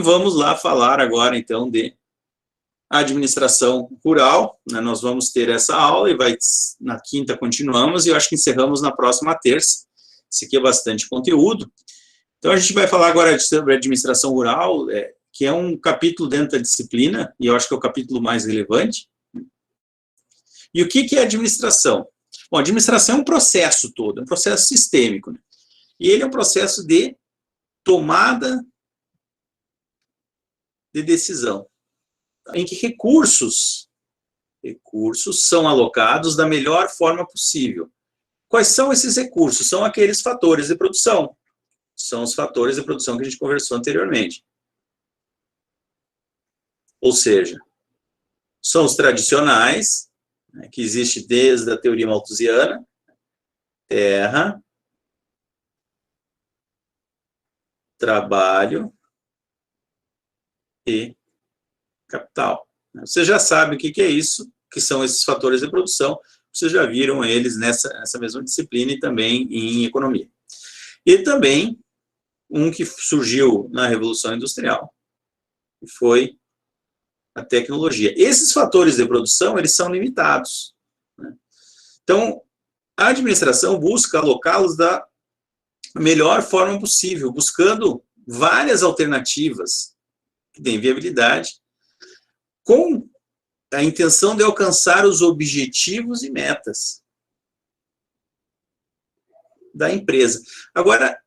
vamos lá falar agora, então, de administração rural, né? Nós vamos ter essa aula e na quinta continuamos, e eu acho que encerramos na próxima terça. Esse aqui é bastante conteúdo. Então, a gente vai falar agora sobre administração rural, que é um capítulo dentro da disciplina, e eu acho que é o capítulo mais relevante. E o que é administração? Bom, administração é um processo todo, é um processo sistêmico, né? E ele é um processo de tomada de decisão, em que recursos são alocados da melhor forma possível. Quais são esses recursos? São aqueles fatores de produção. São os fatores de produção que a gente conversou anteriormente. Ou seja, são os tradicionais, né, que existe desde a teoria malthusiana: terra, trabalho e capital. Você já sabe o que é isso, que são esses fatores de produção. Vocês já viram eles nessa mesma disciplina e também em economia. E também um que surgiu na Revolução Industrial, que foi a tecnologia. Esses fatores de produção, eles são limitados, né? Então, a administração busca alocá-los da melhor forma possível, buscando várias alternativas que têm viabilidade, com a intenção de alcançar os objetivos e metas da empresa. Agora,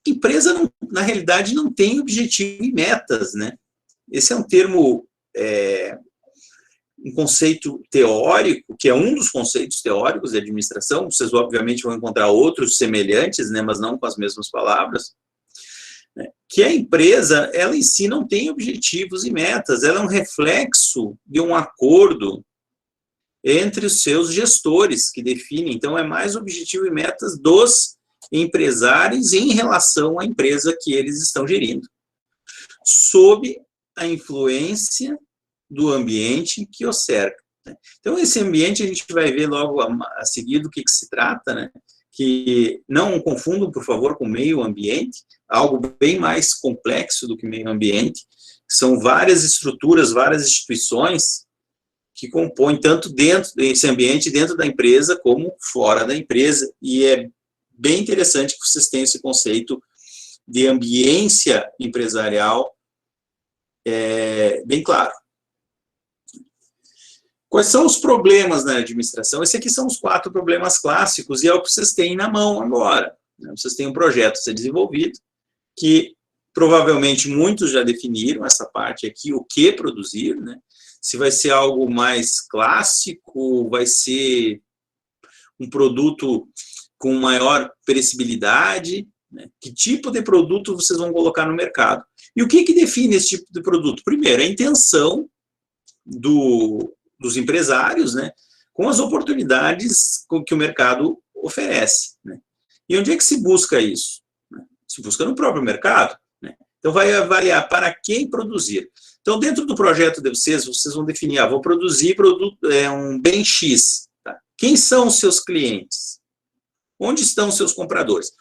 empresa, na realidade, não tem objetivo e metas, né? Esse é um termo, um conceito teórico, que é um dos conceitos teóricos de administração. Vocês, obviamente, vão encontrar outros semelhantes, né, mas não com as mesmas palavras. Que a empresa, ela em si não tem objetivos e metas, ela é um reflexo de um acordo entre os seus gestores, que definem. Então, é mais objetivo e metas dos empresários em relação à empresa que eles estão gerindo, sob a influência do ambiente que os cerca. Então, esse ambiente a gente vai ver logo a seguir do que se trata, né? Que não confundam, por favor, com meio ambiente, algo bem mais complexo do que meio ambiente. São várias estruturas, várias instituições que compõem tanto dentro desse ambiente, dentro da empresa, como fora da empresa. E é bem interessante que vocês tenham esse conceito de ambiência empresarial bem claro. Quais são os problemas na administração? Esses aqui são os 4 problemas clássicos, e é o que vocês têm na mão agora. Vocês têm um projeto a ser desenvolvido, que provavelmente muitos já definiram essa parte aqui, o que produzir, né? Se vai ser algo mais clássico, vai ser um produto com maior perecibilidade, né? Que tipo de produto vocês vão colocar no mercado? E o que define esse tipo de produto? Primeiro, a intenção dos empresários, né, com as oportunidades que o mercado oferece, né? E onde é que se busca isso? Se busca no próprio mercado, né? Então, vai avaliar para quem produzir. Então, dentro do projeto de vocês vão definir, vou produzir um bem X. Tá? Quem são os seus clientes? Onde estão os seus compradores?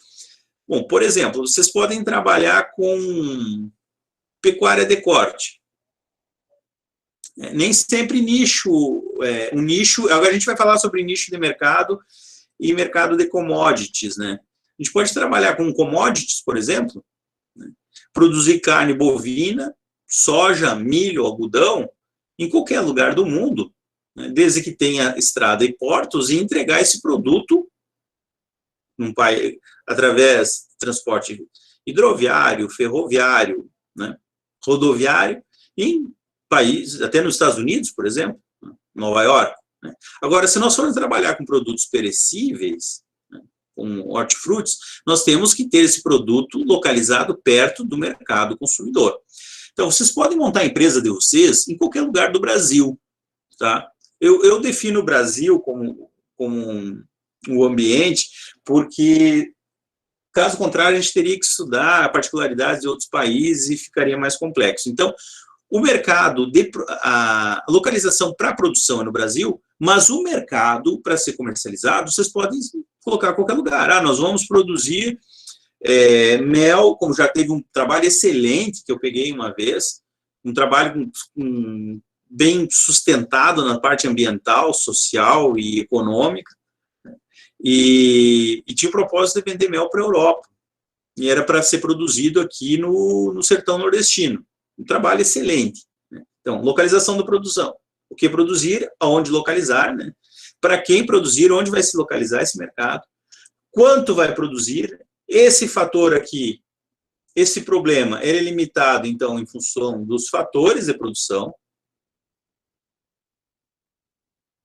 Bom, por exemplo, vocês podem trabalhar com pecuária de corte. Nem sempre nicho, um nicho, agora a gente vai falar sobre nicho de mercado e mercado de commodities, né? A gente pode trabalhar com commodities, por exemplo, né? Produzir carne bovina, soja, milho, algodão, em qualquer lugar do mundo, né? Desde que tenha estrada e portos, e entregar esse produto através de transporte hidroviário, ferroviário, né? Rodoviário, em países, até nos Estados Unidos, por exemplo, Nova York, né? Agora, se nós formos trabalhar com produtos perecíveis, né, com hortifrutis, nós temos que ter esse produto localizado perto do mercado consumidor. Então, vocês podem montar a empresa de vocês em qualquer lugar do Brasil, tá? Eu defino o Brasil como um ambiente, porque, caso contrário, a gente teria que estudar particularidades de outros países e ficaria mais complexo. Então, o mercado, a localização para a produção é no Brasil, mas o mercado, para ser comercializado, vocês podem colocar em qualquer lugar. Nós vamos produzir Mel, como já teve um trabalho excelente que eu peguei uma vez, um trabalho bem sustentado na parte ambiental, social e econômica, e tinha o propósito de vender mel para a Europa. E era para ser produzido aqui no sertão nordestino. Um trabalho excelente. Né? Então, localização da produção. O que produzir, aonde localizar, né? Para quem produzir, onde vai se localizar esse mercado, quanto vai produzir. Esse fator aqui, esse problema, ele é limitado, então, em função dos fatores de produção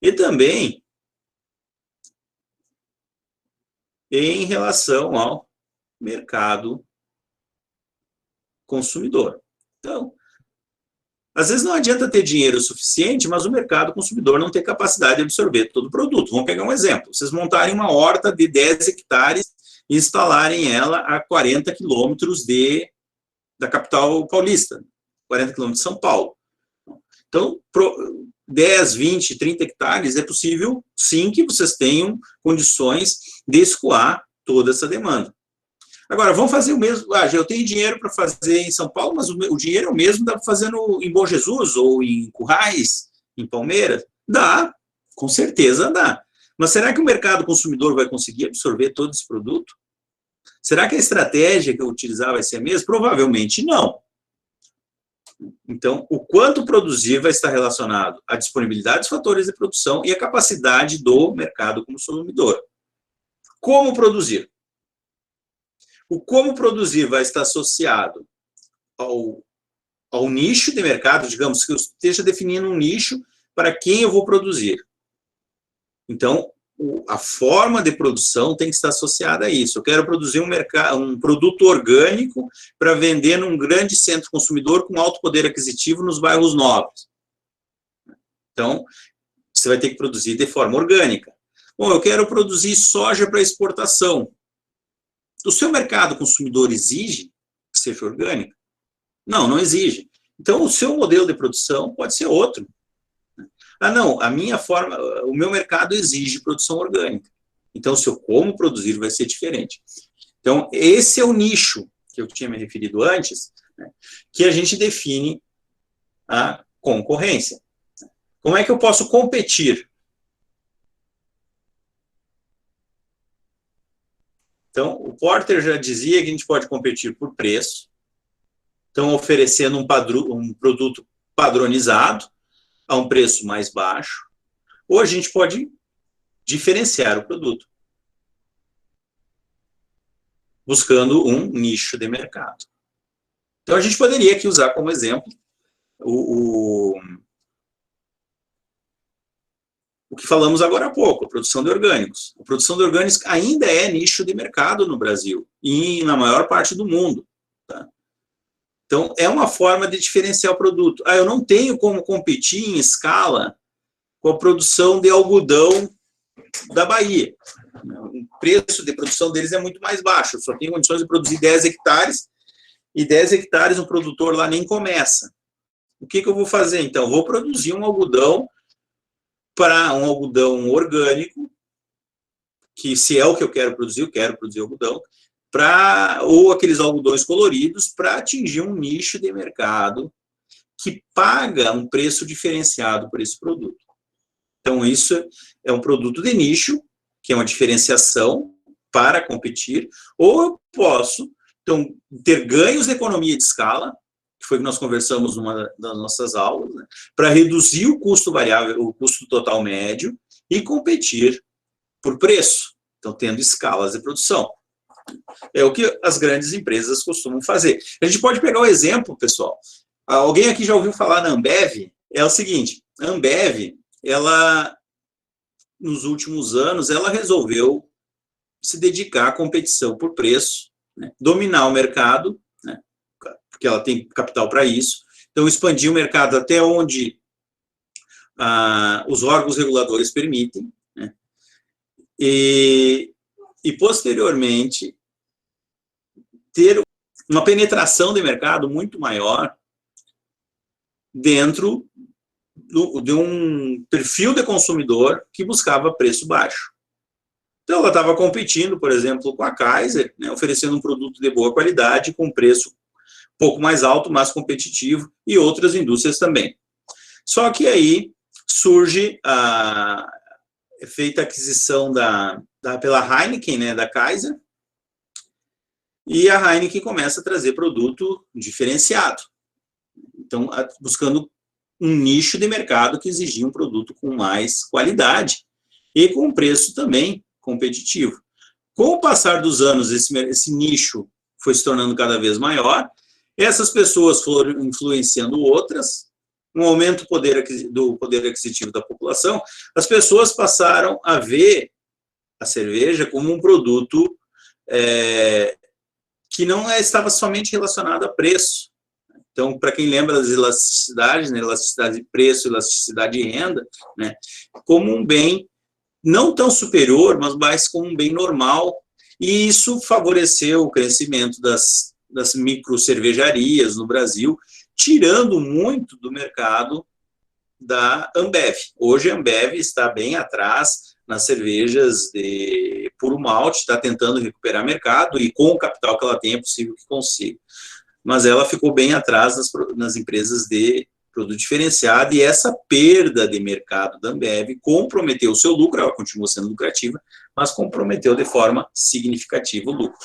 e também em relação ao mercado consumidor. Então, às vezes não adianta ter dinheiro suficiente, mas o mercado consumidor não tem capacidade de absorver todo o produto. Vamos pegar um exemplo. Vocês montarem uma horta de 10 hectares e instalarem ela a 40 quilômetros da capital paulista, 40 quilômetros de São Paulo. Então, 10, 20, 30 hectares é possível, sim, que vocês tenham condições de escoar toda essa demanda. Agora, vamos fazer o mesmo. Eu tenho dinheiro para fazer em São Paulo, mas o dinheiro é o mesmo, dá para fazer em Bom Jesus, ou em Currais, em Palmeiras? Dá, com certeza dá. Mas será que o mercado consumidor vai conseguir absorver todo esse produto? Será que a estratégia que eu utilizar vai ser a mesma? Provavelmente não. Então, o quanto produzir vai estar relacionado à disponibilidade dos fatores de produção e à capacidade do mercado consumidor. Como produzir? O como produzir vai estar associado ao nicho de mercado, digamos que eu esteja definindo um nicho para quem eu vou produzir. Então, a forma de produção tem que estar associada a isso. Eu quero produzir um produto orgânico para vender num grande centro consumidor com alto poder aquisitivo nos bairros nobres. Então, você vai ter que produzir de forma orgânica. Bom, eu quero produzir soja para exportação. O seu mercado consumidor exige que seja orgânico? Não, não exige. Então, o seu modelo de produção pode ser outro. Não, o meu mercado exige produção orgânica. Então, se eu como produzir, vai ser diferente. Então, esse é o nicho que eu tinha me referido antes, né, que a gente define a concorrência. Como é que eu posso competir? Então, o Porter já dizia que a gente pode competir por preço, então oferecendo um produto padronizado a um preço mais baixo, ou a gente pode diferenciar o produto, buscando um nicho de mercado. Então, a gente poderia aqui usar como exemplo o que falamos agora há pouco, a produção de orgânicos. A produção de orgânicos ainda é nicho de mercado no Brasil e na maior parte do mundo. Tá? Então, é uma forma de diferenciar o produto. Eu não tenho como competir em escala com a produção de algodão da Bahia. O preço de produção deles é muito mais baixo. Eu só tenho condições de produzir 10 hectares, e 10 hectares um produtor lá nem começa. O que eu vou fazer, então? Vou produzir um algodão orgânico, que se é o que eu quero produzir algodão, ou aqueles algodões coloridos, para atingir um nicho de mercado que paga um preço diferenciado por esse produto. Então, isso é um produto de nicho, que é uma diferenciação para competir, ou eu posso, então, ter ganhos de economia de escala, que foi o que nós conversamos numa das nossas aulas, né, para reduzir o custo variável, o custo total médio, e competir por preço, então, tendo escalas de produção. É o que as grandes empresas costumam fazer. A gente pode pegar o exemplo, pessoal. Alguém aqui já ouviu falar na Ambev? É o seguinte, a Ambev, ela, nos últimos anos, ela resolveu se dedicar à competição por preço, né, dominar o mercado, né, porque ela tem capital para isso, então expandir o mercado até onde os órgãos reguladores permitem, né, e posteriormente ter uma penetração de mercado muito maior dentro de um perfil de consumidor que buscava preço baixo. Então, ela estava competindo, por exemplo, com a Kaiser, né, oferecendo um produto de boa qualidade, com preço um pouco mais alto, mais competitivo, e outras indústrias também. Só que aí surge feita a aquisição pela Heineken, né, da Kaiser, e a Heineken começa a trazer produto diferenciado. Então, buscando um nicho de mercado que exigia um produto com mais qualidade e com um preço também competitivo. Com o passar dos anos, esse nicho foi se tornando cada vez maior, essas pessoas foram influenciando outras, um aumento do poder aquisitivo da população, as pessoas passaram a ver a cerveja como um produto que não estava somente relacionado a preço. Então, para quem lembra das elasticidades, né, elasticidade de preço, elasticidade de renda, né, como um bem não tão superior, mas mais como um bem normal, e isso favoreceu o crescimento das micro cervejarias no Brasil, tirando muito do mercado da Ambev. Hoje a Ambev está bem atrás nas cervejas de puro malte, está tentando recuperar mercado, e com o capital que ela tem é possível que consiga. Mas ela ficou bem atrás nas empresas de produto diferenciado, e essa perda de mercado da Ambev comprometeu o seu lucro, ela continua sendo lucrativa, mas comprometeu de forma significativa o lucro.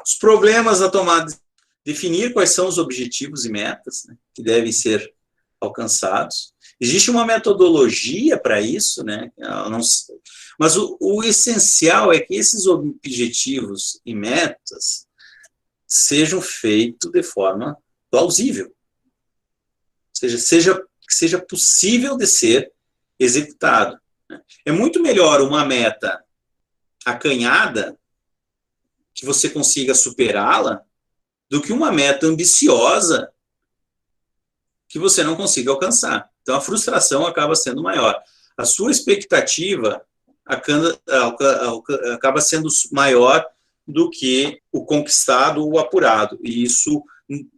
Os problemas da tomada, definir quais são os objetivos e metas, né, que devem ser alcançados. Existe uma metodologia para isso, né? Mas o essencial é que esses objetivos e metas sejam feitos de forma plausível. Ou seja, que seja possível de ser executado. É muito melhor uma meta acanhada, que você consiga superá-la, do que uma meta ambiciosa que você não consiga alcançar. Então, a frustração acaba sendo maior. A sua expectativa acaba sendo maior do que o conquistado ou o apurado. E isso,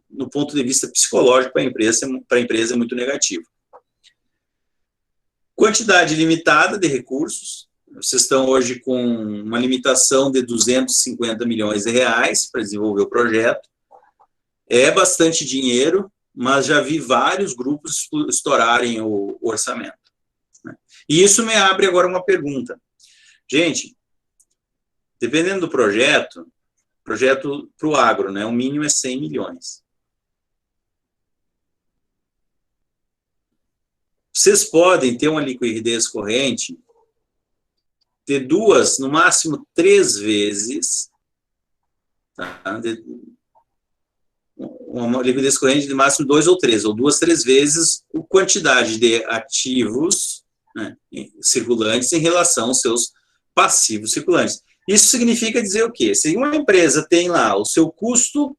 no ponto de vista psicológico, para a empresa é muito negativo. Quantidade limitada de recursos. Vocês estão hoje com uma limitação de 250 milhões de reais para desenvolver o projeto. É bastante dinheiro, mas já vi vários grupos estourarem o orçamento. E isso me abre agora uma pergunta. Gente, dependendo do projeto para o agro, né, o mínimo é 100 milhões. Vocês podem ter uma liquidez corrente de 2, no máximo 3 vezes, tá? Uma liquidez corrente de máximo 2 ou 3, ou 2, 3 vezes a quantidade de ativos, né, circulantes em relação aos seus passivos circulantes. Isso significa dizer o quê? Se uma empresa tem lá o seu custo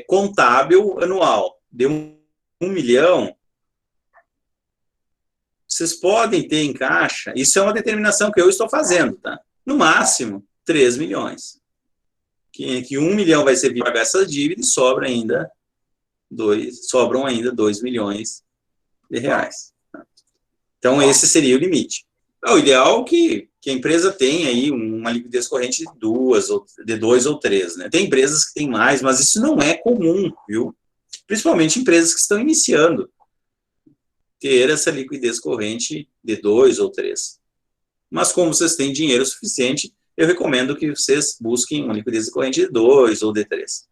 contábil anual de 1 milhão, vocês podem ter em caixa, isso é uma determinação que eu estou fazendo, tá? No máximo, 3 milhões. Que 1 milhão vai servir para pagar essa dívida e sobram ainda 2 milhões de reais. Então, esse seria o limite. O ideal é que a empresa tenha aí uma liquidez corrente de 2 ou 3. Né? Tem empresas que têm mais, mas isso não é comum, viu? Principalmente empresas que estão iniciando, ter essa liquidez corrente de 2 ou 3. Mas como vocês têm dinheiro suficiente, eu recomendo que vocês busquem uma liquidez corrente de 2 ou de 3.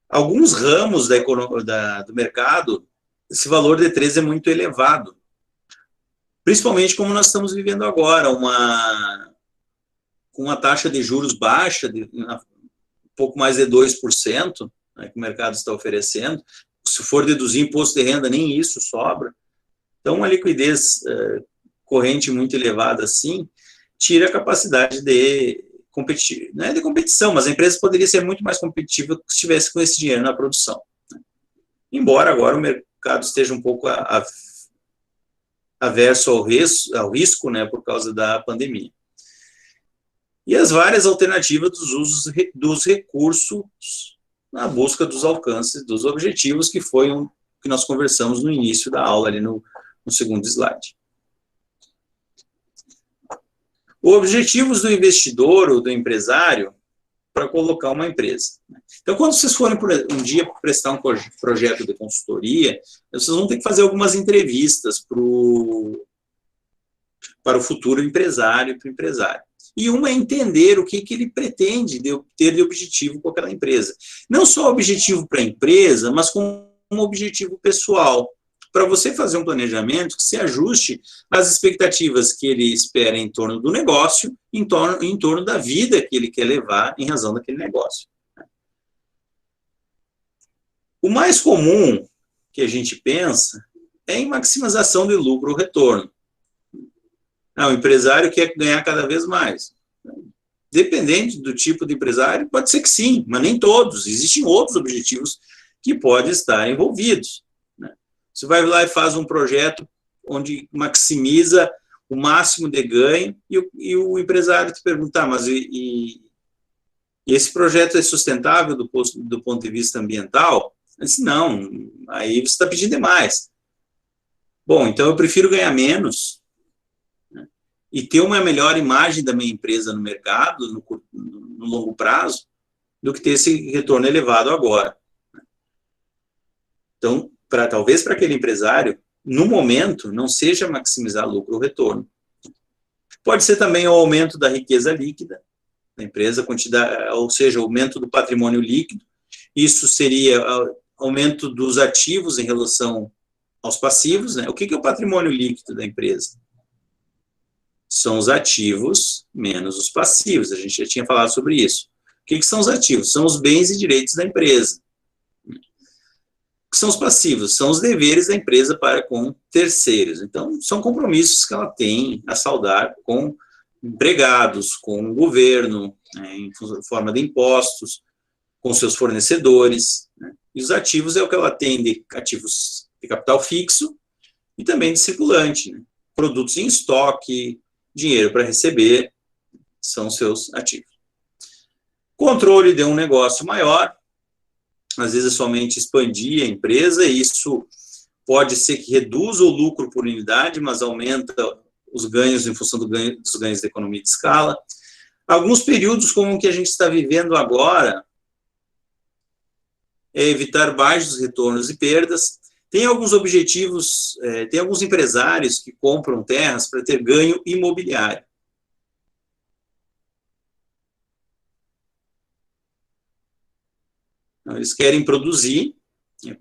Alguns ramos do mercado, esse valor de 3 é muito elevado. Principalmente como nós estamos vivendo agora, com uma taxa de juros baixa, um pouco mais de 2%, né, que o mercado está oferecendo. Se for deduzir imposto de renda, nem isso sobra. Então, uma liquidez corrente muito elevada assim, tira a capacidade de competir. Não é de competição, mas a empresa poderia ser muito mais competitiva se estivesse com esse dinheiro na produção. Né? Embora agora o mercado esteja um pouco averso ao risco, né, por causa da pandemia. E as várias alternativas dos recursos na busca dos alcances, dos objetivos, que foi que nós conversamos no início da aula, ali no segundo slide. Objetivos do investidor ou do empresário para colocar uma empresa. Então, quando vocês forem um dia prestar um projeto de consultoria, vocês vão ter que fazer algumas entrevistas para o futuro empresário, para o empresário. E uma é entender o que ele pretende ter de objetivo com aquela empresa. Não só objetivo para a empresa, mas com um objetivo pessoal, para você fazer um planejamento que se ajuste às expectativas que ele espera em torno do negócio, em torno da vida que ele quer levar em razão daquele negócio. O mais comum que a gente pensa é em maximização de lucro ou retorno. O empresário quer ganhar cada vez mais. Dependente do tipo de empresário, pode ser que sim, mas nem todos. Existem outros objetivos que podem estar envolvidos. Você vai lá e faz um projeto onde maximiza o máximo de ganho e o empresário te pergunta, mas esse projeto é sustentável do ponto de vista ambiental? Eu disse, não, aí você está pedindo demais. Bom, então eu prefiro ganhar menos, né, e ter uma melhor imagem da minha empresa no mercado, no longo prazo, do que ter esse retorno elevado agora. Então, talvez para aquele empresário, no momento, não seja maximizar lucro ou retorno. Pode ser também o aumento da riqueza líquida da empresa, ou seja, o aumento do patrimônio líquido. Isso seria aumento dos ativos em relação aos passivos, né? O que é o patrimônio líquido da empresa? São os ativos menos os passivos. A gente já tinha falado sobre isso. O que são os ativos? São os bens e direitos da empresa. Que são os passivos, são os deveres da empresa para com terceiros. Então, são compromissos que ela tem a saldar com empregados, com o governo, né, em forma de impostos, com seus fornecedores. Né? E os ativos é o que ela tem de ativos de capital fixo e também de circulante. Né? Produtos em estoque, dinheiro para receber, são seus ativos. Controle de um negócio maior, às vezes é somente expandir a empresa, e isso pode ser que reduza o lucro por unidade, mas aumenta os ganhos em função dos ganhos da economia de escala. Alguns períodos, como o que a gente está vivendo agora, é evitar baixos retornos e perdas. Tem alguns objetivos, tem alguns empresários que compram terras para ter ganho imobiliário. Eles querem produzir,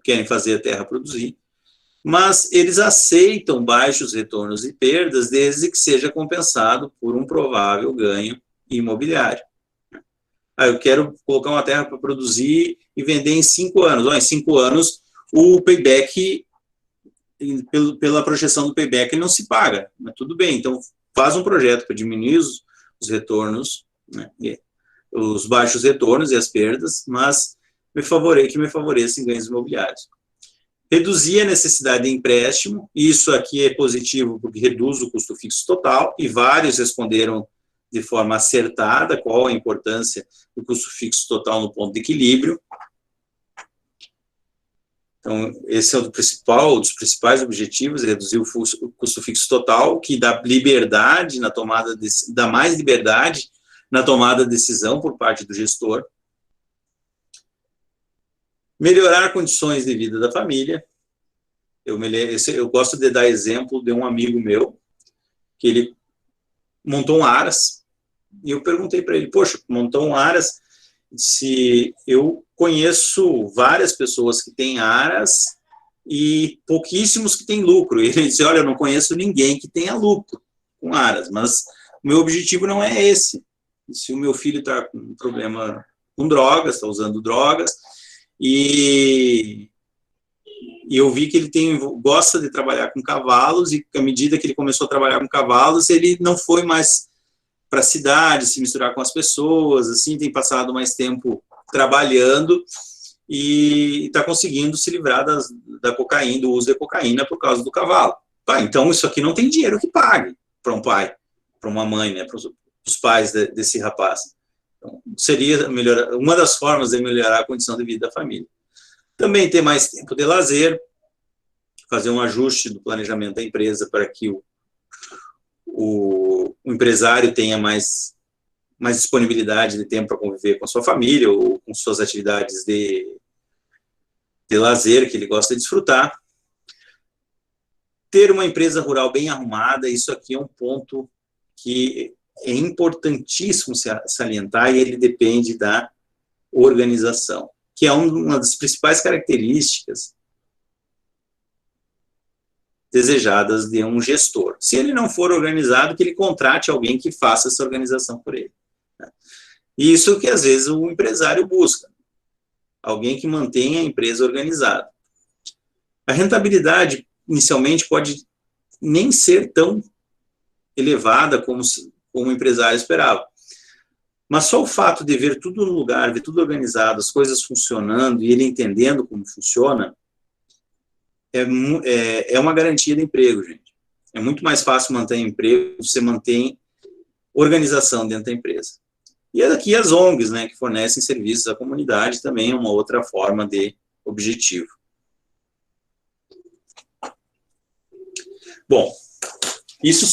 querem fazer a terra produzir, mas eles aceitam baixos retornos e perdas desde que seja compensado por um provável ganho imobiliário. Eu quero colocar uma terra para produzir e vender em 5 anos. Em 5 anos, o payback, pela projeção do payback, ele não se paga, mas tudo bem. Então, faz um projeto para diminuir os retornos, né, os baixos retornos e as perdas, mas que me favoreça em ganhos imobiliários. Reduzir a necessidade de empréstimo, isso aqui é positivo porque reduz o custo fixo total, e vários responderam de forma acertada qual a importância do custo fixo total no ponto de equilíbrio. Então, esse é um dos principais objetivos, é reduzir o custo fixo total, que dá liberdade na tomada, dá mais liberdade na tomada de decisão por parte do gestor. Melhorar condições de vida da família. Eu gosto de dar exemplo de um amigo meu, que ele montou um aras, e eu perguntei para ele, poxa, montou um aras, se eu conheço várias pessoas que têm aras e pouquíssimos que têm lucro. E ele disse, olha, eu não conheço ninguém que tenha lucro com aras, mas o meu objetivo não é esse. Se o meu filho está com um problema com drogas, está usando drogas, e eu vi que ele gosta de trabalhar com cavalos, e à medida que ele começou a trabalhar com cavalos, ele não foi mais para a cidade, se misturar com as pessoas, assim, tem passado mais tempo trabalhando e está conseguindo se livrar da cocaína, do uso da cocaína por causa do cavalo. Então isso aqui não tem dinheiro que pague para um pai, para uma mãe, né, para os pais desse rapaz. Então, seria uma das formas de melhorar a condição de vida da família. Também ter mais tempo de lazer, fazer um ajuste do planejamento da empresa para que o empresário tenha mais disponibilidade de tempo para conviver com a sua família ou com suas atividades de lazer que ele gosta de desfrutar. Ter uma empresa rural bem arrumada, isso aqui é um ponto que é importantíssimo salientar, e ele depende da organização, que é uma das principais características desejadas de um gestor. Se ele não for organizado, que ele contrate alguém que faça essa organização por ele. E isso que, às vezes, o empresário busca. Alguém que mantenha a empresa organizada. A rentabilidade, inicialmente, pode nem ser tão elevada como o empresário esperava. Mas só o fato de ver tudo no lugar, ver tudo organizado, as coisas funcionando, e ele entendendo como funciona, é uma garantia de emprego, gente. É muito mais fácil manter emprego, você mantém organização dentro da empresa. E aqui as ONGs, né, que fornecem serviços à comunidade, também é uma outra forma de objetivo. Bom, isso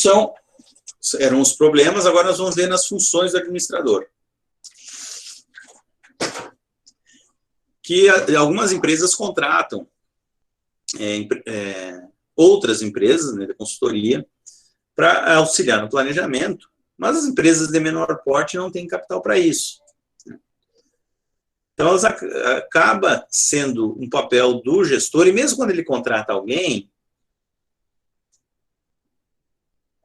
eram os problemas, agora nós vamos ver nas funções do administrador. Que algumas empresas contratam outras empresas, né, de consultoria para auxiliar no planejamento, mas as empresas de menor porte não têm capital para isso. Então, acaba sendo um papel do gestor, e mesmo quando ele contrata alguém,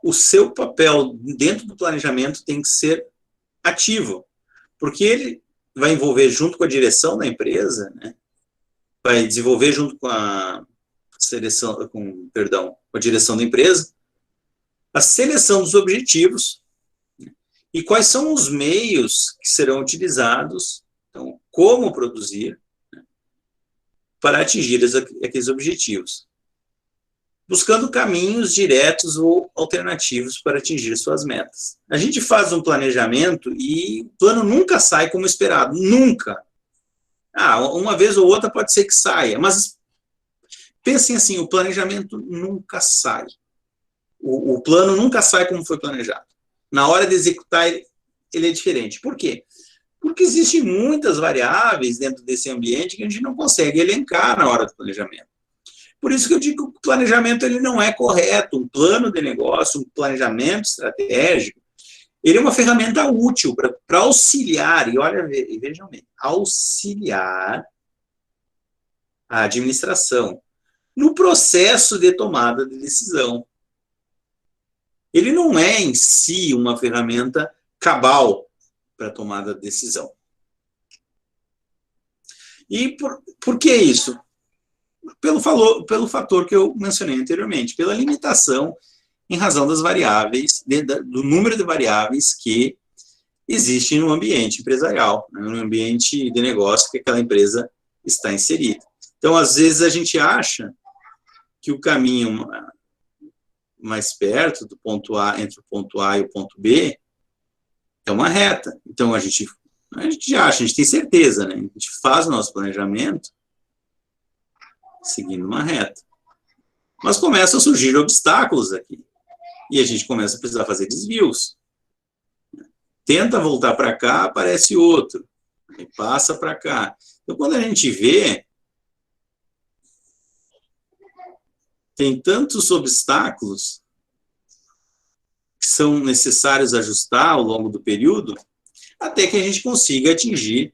o seu papel dentro do planejamento tem que ser ativo, porque ele vai envolver junto com a direção da empresa, né, vai desenvolver junto com a direção da empresa, a seleção dos objetivos e quais são os meios que serão utilizados, então, como produzir, né, para atingir aqueles objetivos, buscando caminhos diretos ou alternativos para atingir suas metas. A gente faz um planejamento e o plano nunca sai como esperado, nunca. Uma vez ou outra pode ser que saia, mas pensem assim, o planejamento nunca sai. O plano nunca sai como foi planejado. Na hora de executar, ele é diferente. Por quê? Porque existem muitas variáveis dentro desse ambiente que a gente não consegue elencar na hora do planejamento. Por isso que eu digo que o planejamento ele não é correto. Um plano de negócio, um planejamento estratégico, ele é uma ferramenta útil para auxiliar, e olha, vejam bem, auxiliar a administração no processo de tomada de decisão. Ele não é, em si, uma ferramenta cabal para tomada de decisão. E por que isso? Pelo fator que eu mencionei anteriormente, pela limitação em razão das variáveis, do número de variáveis que existem no ambiente empresarial, no ambiente de negócio que aquela empresa está inserida. Então, às vezes, a gente acha que o caminho mais perto do ponto A, entre o ponto A e o ponto B, é uma reta. Então, a gente acha, a gente tem certeza, né? A gente faz o nosso planejamento seguindo uma reta. Mas começam a surgir obstáculos aqui. E a gente começa a precisar fazer desvios. Tenta voltar para cá, aparece outro. E passa para cá. Então, quando a gente vê, tem tantos obstáculos que são necessários ajustar ao longo do período, até que a gente consiga atingir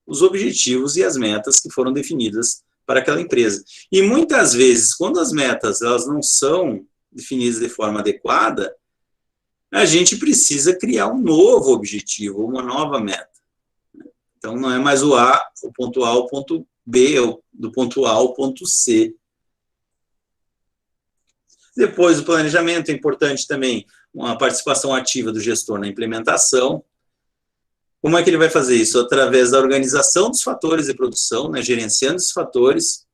os objetivos e as metas que foram definidas para aquela empresa. E muitas vezes, quando as metas elas não são definidas de forma adequada, a gente precisa criar um novo objetivo, uma nova meta. Então, não é mais o ponto A, o ponto B, do ponto A ao ponto C. Depois, o planejamento é importante também, uma participação ativa do gestor na implementação. Como é que ele vai fazer isso? Através da organização dos fatores de produção, né, gerenciando esses fatores,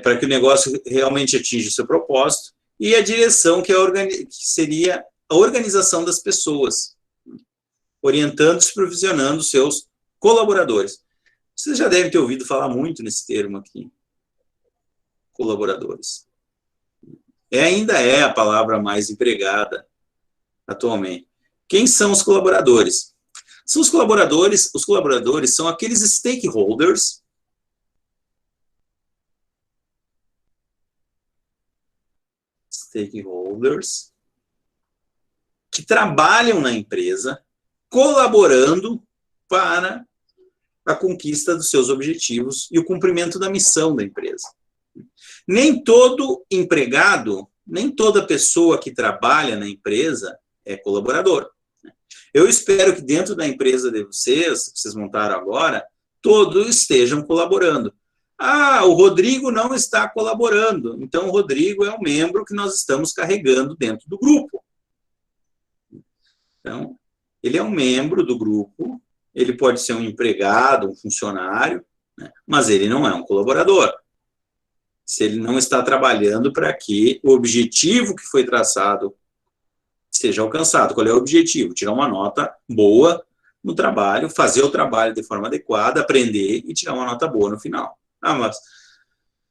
para que o negócio realmente atinja o seu propósito, e a direção, que seria a organização das pessoas, orientando e supervisionando os seus colaboradores. Vocês já devem ter ouvido falar muito nesse termo aqui, colaboradores. ainda é a palavra mais empregada atualmente. Quem são os colaboradores? São os colaboradores são aqueles stakeholders que trabalham na empresa, colaborando para a conquista dos seus objetivos e o cumprimento da missão da empresa. Nem todo empregado, nem toda pessoa que trabalha na empresa é colaborador. Eu espero que dentro da empresa de vocês, que vocês montaram agora, todos estejam colaborando. Ah, o Rodrigo não está colaborando. Então, o Rodrigo é um membro que nós estamos carregando dentro do grupo. Então, ele é um membro do grupo, ele pode ser um empregado, um funcionário, né? Mas ele não é um colaborador. Se ele não está trabalhando para que o objetivo que foi traçado seja alcançado. Qual é o objetivo? Tirar uma nota boa no trabalho, fazer o trabalho de forma adequada, aprender e tirar uma nota boa no final. Ah, mas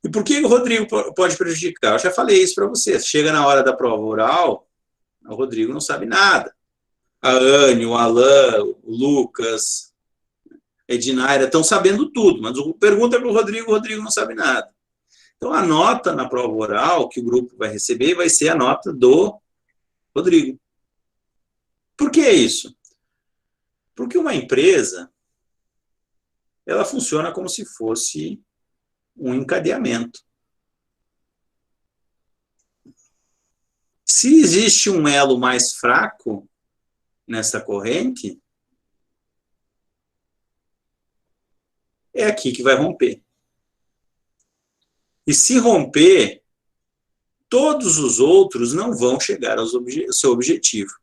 e por que o Rodrigo pode prejudicar? Eu já falei isso para vocês. Chega na hora da prova oral, o Rodrigo não sabe nada. A Anne, o Alain, o Lucas, a Edinaira estão sabendo tudo, mas pergunta para o Rodrigo não sabe nada. Então, a nota na prova oral que o grupo vai receber vai ser a nota do Rodrigo. Por que isso? Porque uma empresa, ela funciona como se fosse um encadeamento. Se existe um elo mais fraco nessa corrente, é aqui que vai romper. E se romper, todos os outros não vão chegar ao seu objetivo.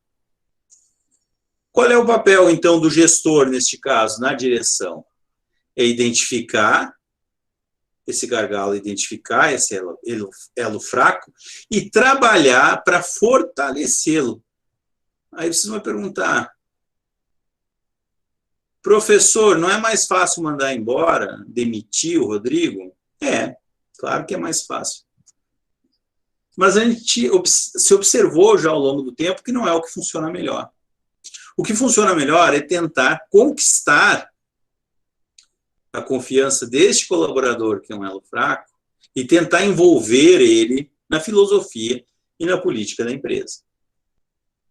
Qual é o papel, então, do gestor, neste caso, na direção? É identificar esse gargalo, identificar esse elo fraco e trabalhar para fortalecê-lo. Aí vocês vão perguntar, professor, não é mais fácil mandar embora, demitir o Rodrigo? É, claro que é mais fácil. Mas a gente se observou já ao longo do tempo que não é o que funciona melhor. O que funciona melhor é tentar conquistar a confiança deste colaborador, que é um elo fraco, e tentar envolver ele na filosofia e na política da empresa.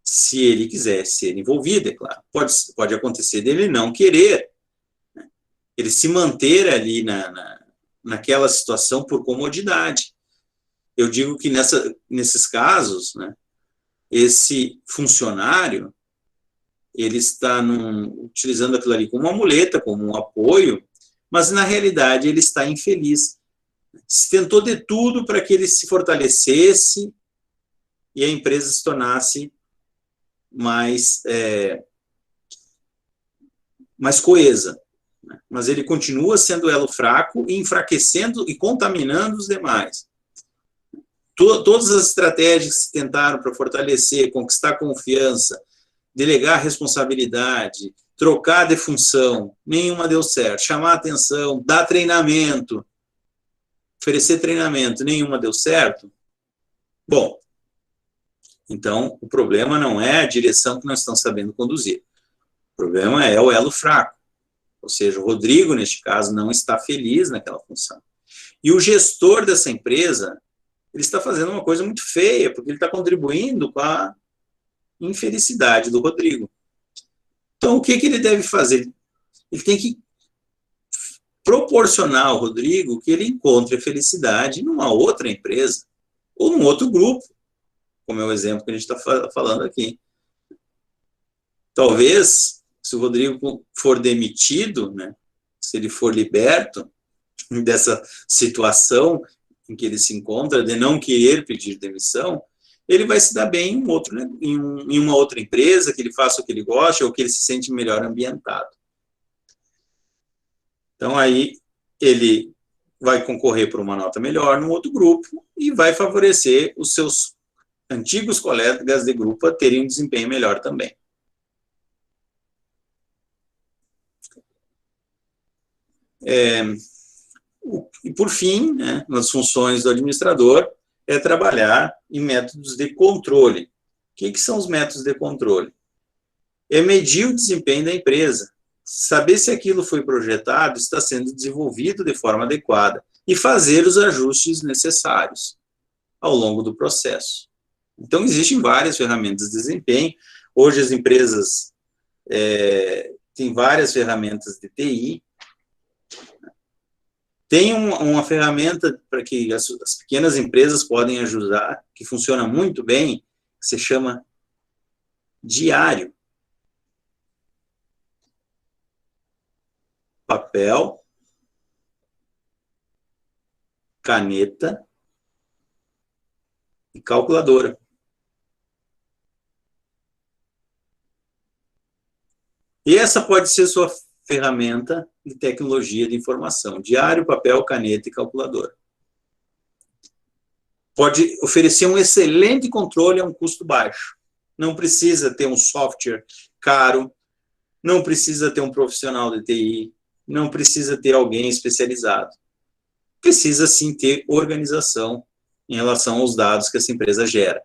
Se ele quiser ser envolvido, é claro. Pode acontecer dele não querer, né? Ele se manter ali naquela situação por comodidade. Eu digo que nesses casos, né, esse funcionário, ele está utilizando aquilo ali como uma muleta, como um apoio, mas na realidade ele está infeliz. Se tentou de tudo para que ele se fortalecesse e a empresa se tornasse mais coesa. Mas ele continua sendo elo fraco e enfraquecendo e contaminando os demais. Todas as estratégias que se tentaram para fortalecer, conquistar confiança, delegar responsabilidade, trocar de função, nenhuma deu certo. Chamar atenção, dar treinamento, oferecer treinamento, nenhuma deu certo. Bom, então o problema não é a direção que nós estamos sabendo conduzir. O problema é o elo fraco. Ou seja, o Rodrigo, neste caso, não está feliz naquela função. E o gestor dessa empresa, ele está fazendo uma coisa muito feia, porque ele está contribuindo com a infelicidade do Rodrigo. Então, o que ele deve fazer? Ele tem que proporcionar ao Rodrigo que ele encontre felicidade numa outra empresa ou num outro grupo, como é o exemplo que a gente está falando aqui. Talvez, se o Rodrigo for demitido, né, se ele for liberto dessa situação em que ele se encontra, de não querer pedir demissão, ele vai se dar bem em uma outra empresa, que ele faça o que ele gosta, ou que ele se sente melhor ambientado. Então, aí, ele vai concorrer por uma nota melhor num outro grupo e vai favorecer os seus antigos colegas de grupo a terem um desempenho melhor também. E, por fim, né, nas funções do administrador, é trabalhar em métodos de controle. O que são os métodos de controle? É medir o desempenho da empresa, saber se aquilo foi projetado, está sendo desenvolvido de forma adequada e fazer os ajustes necessários ao longo do processo. Então, existem várias ferramentas de desempenho. Hoje, as empresas têm várias ferramentas de TI. Tem uma ferramenta para que as pequenas empresas podem ajudar, que funciona muito bem, que se chama Diário. Papel, caneta e calculadora. E essa pode ser sua ferramenta de tecnologia de informação. Diário, papel, caneta e calculadora. Pode oferecer um excelente controle a um custo baixo. Não precisa ter um software caro, não precisa ter um profissional de TI, não precisa ter alguém especializado. Precisa, sim, ter organização em relação aos dados que essa empresa gera.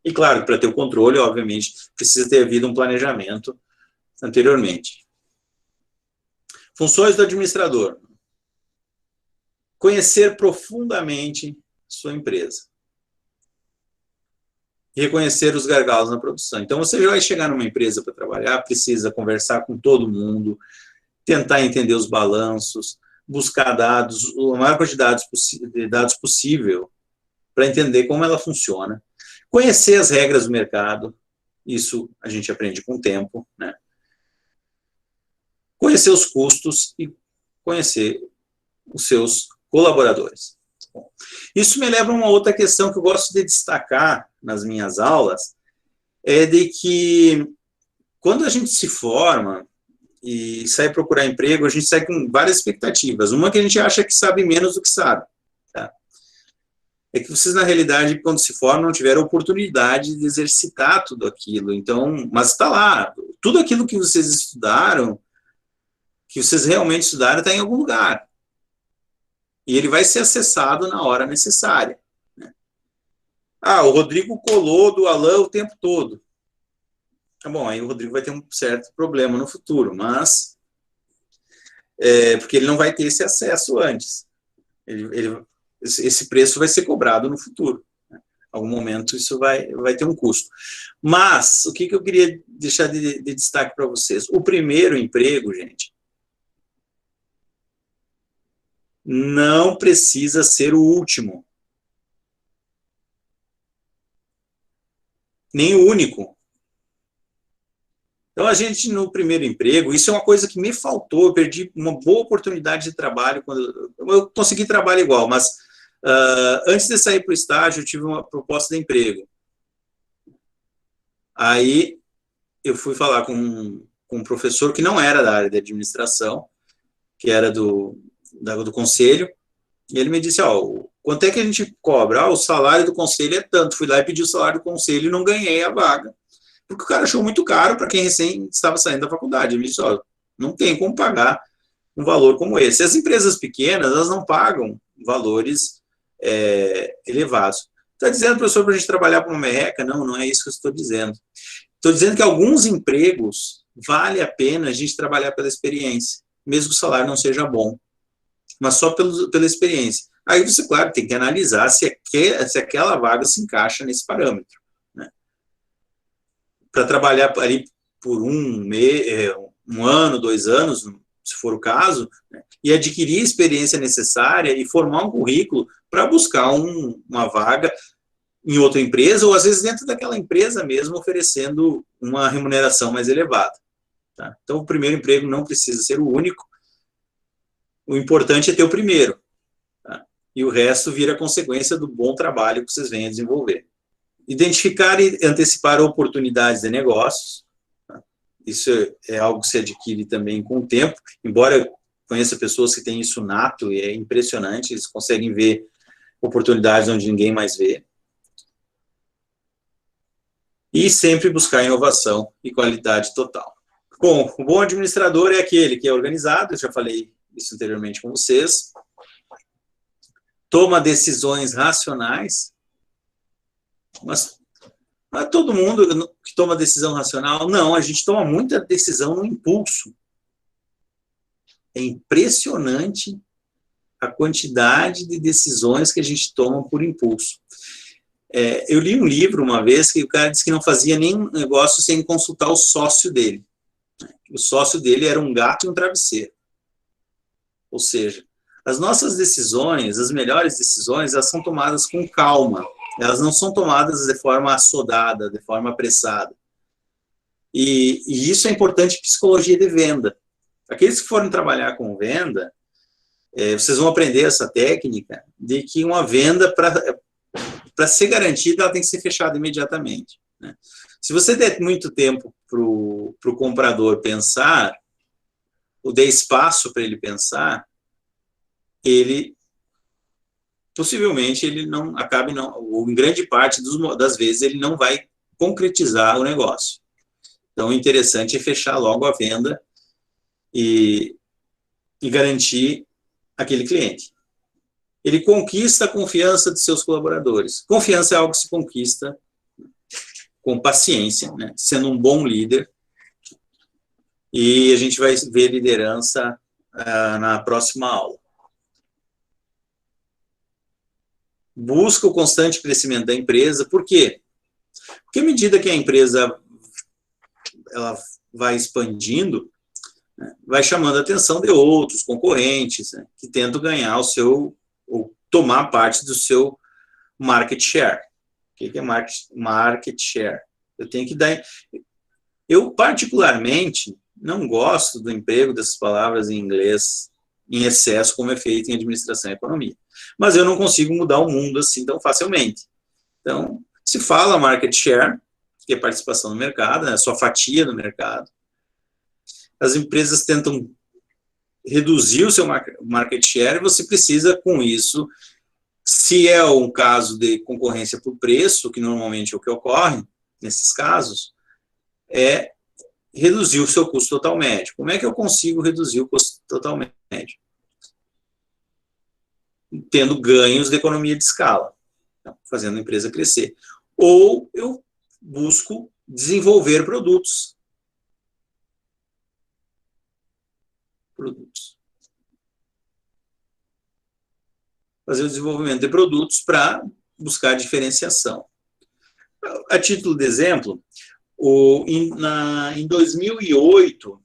E, claro, para ter o controle, obviamente, precisa ter havido um planejamento anteriormente. Funções do administrador. Conhecer profundamente sua empresa. E reconhecer os gargalos na produção. Então, você já vai chegar numa empresa para trabalhar, precisa conversar com todo mundo, tentar entender os balanços, buscar dados, a maior quantidade de dados possível, para entender como ela funciona. Conhecer as regras do mercado, isso a gente aprende com o tempo, né? Conhecer os custos e conhecer os seus colaboradores. Bom, isso me leva a uma outra questão que eu gosto de destacar nas minhas aulas, é de que quando a gente se forma e sai procurar emprego, a gente sai com várias expectativas. Uma que a gente acha que sabe menos do que sabe. Tá? É que vocês, na realidade, quando se formam, não tiveram oportunidade de exercitar tudo aquilo. Então, mas está lá. Tudo aquilo que vocês estudaram, que vocês realmente estudaram, está em algum lugar. E ele vai ser acessado na hora necessária. Né? Ah, o Rodrigo colou do Alan o tempo todo. Tá bom, aí o Rodrigo vai ter um certo problema no futuro, mas porque ele não vai ter esse acesso antes. Esse preço vai ser cobrado no futuro. Né? Em algum momento isso vai ter um custo. Mas, o que eu queria deixar de destaque para vocês? O primeiro emprego, gente, não precisa ser o último. Nem o único. Então, a gente, no primeiro emprego, isso é uma coisa que me faltou, eu perdi uma boa oportunidade de trabalho, quando eu consegui trabalho igual, mas antes de sair para o estágio, eu tive uma proposta de emprego. Aí, eu fui falar com um professor que não era da área de administração, que era do conselho, e ele me disse, quanto é que a gente cobra? O salário do conselho é tanto. Fui lá e pedi o salário do conselho e não ganhei a vaga. Porque o cara achou muito caro para quem recém estava saindo da faculdade. Ele disse, não tem como pagar um valor como esse. As empresas pequenas, elas não pagam valores elevados. Está dizendo, professor, para a gente trabalhar para uma merreca? Não, não é isso que eu estou dizendo. Estou dizendo que alguns empregos vale a pena a gente trabalhar pela experiência, mesmo que o salário não seja bom, mas só pela experiência. Aí você, claro, tem que analisar se aquela vaga se encaixa nesse parâmetro. Para trabalhar ali por um ano, 2 anos, se for o caso, né, e adquirir a experiência necessária e formar um currículo para buscar uma vaga em outra empresa, ou às vezes dentro daquela empresa mesmo, oferecendo uma remuneração mais elevada. Tá? Então, o primeiro emprego não precisa ser o único, o importante é ter o primeiro, tá? E o resto vira consequência do bom trabalho que vocês venham a desenvolver. Identificar e antecipar oportunidades de negócios. Tá? Isso é algo que se adquire também com o tempo, embora eu conheça pessoas que têm isso nato, e é impressionante, eles conseguem ver oportunidades onde ninguém mais vê. E sempre buscar inovação e qualidade total. Bom, o bom administrador é aquele que é organizado, eu já falei isso anteriormente com vocês, toma decisões racionais, mas não é todo mundo que toma decisão racional. Não, a gente toma muita decisão no impulso. É impressionante a quantidade de decisões que a gente toma por impulso. Eu li um livro uma vez que o cara disse que não fazia nenhum negócio sem consultar o sócio dele. O sócio dele era um gato e um travesseiro. Ou seja, as nossas decisões, as melhores decisões, elas são tomadas com calma. Elas não são tomadas de forma assodada, de forma apressada. E isso é importante em psicologia de venda. Aqueles que forem trabalhar com venda, vocês vão aprender essa técnica de que uma venda, para ser garantida, ela tem que ser fechada imediatamente, né? Se você der muito tempo para o comprador pensar, ou der espaço para ele pensar, possivelmente ele não acabe, ou em grande parte das vezes, ele não vai concretizar o negócio. Então, o interessante é fechar logo a venda e garantir aquele cliente. Ele conquista a confiança de seus colaboradores. Confiança é algo que se conquista com paciência, né? Sendo um bom líder. E a gente vai ver liderança na próxima aula. Busca o constante crescimento da empresa. Por quê? Porque à medida que a empresa ela vai expandindo, né, vai chamando a atenção de outros concorrentes, né, que tentam ganhar ou tomar parte do seu market share. O que é market share? Eu particularmente não gosto do emprego dessas palavras em inglês em excesso, como é feito em administração e economia. Mas eu não consigo mudar o mundo assim tão facilmente. Então, se fala market share, que é participação no mercado, né, sua fatia no mercado. As empresas tentam reduzir o seu market share e você precisa, com isso, se é um caso de concorrência por preço, que normalmente é o que ocorre nesses casos, é reduzir o seu custo total médio. Como é que eu consigo reduzir o custo total médio? Tendo ganhos de economia de escala, fazendo a empresa crescer. Ou eu busco desenvolver produtos. Fazer o desenvolvimento de produtos para buscar diferenciação. A título de exemplo, em 2008,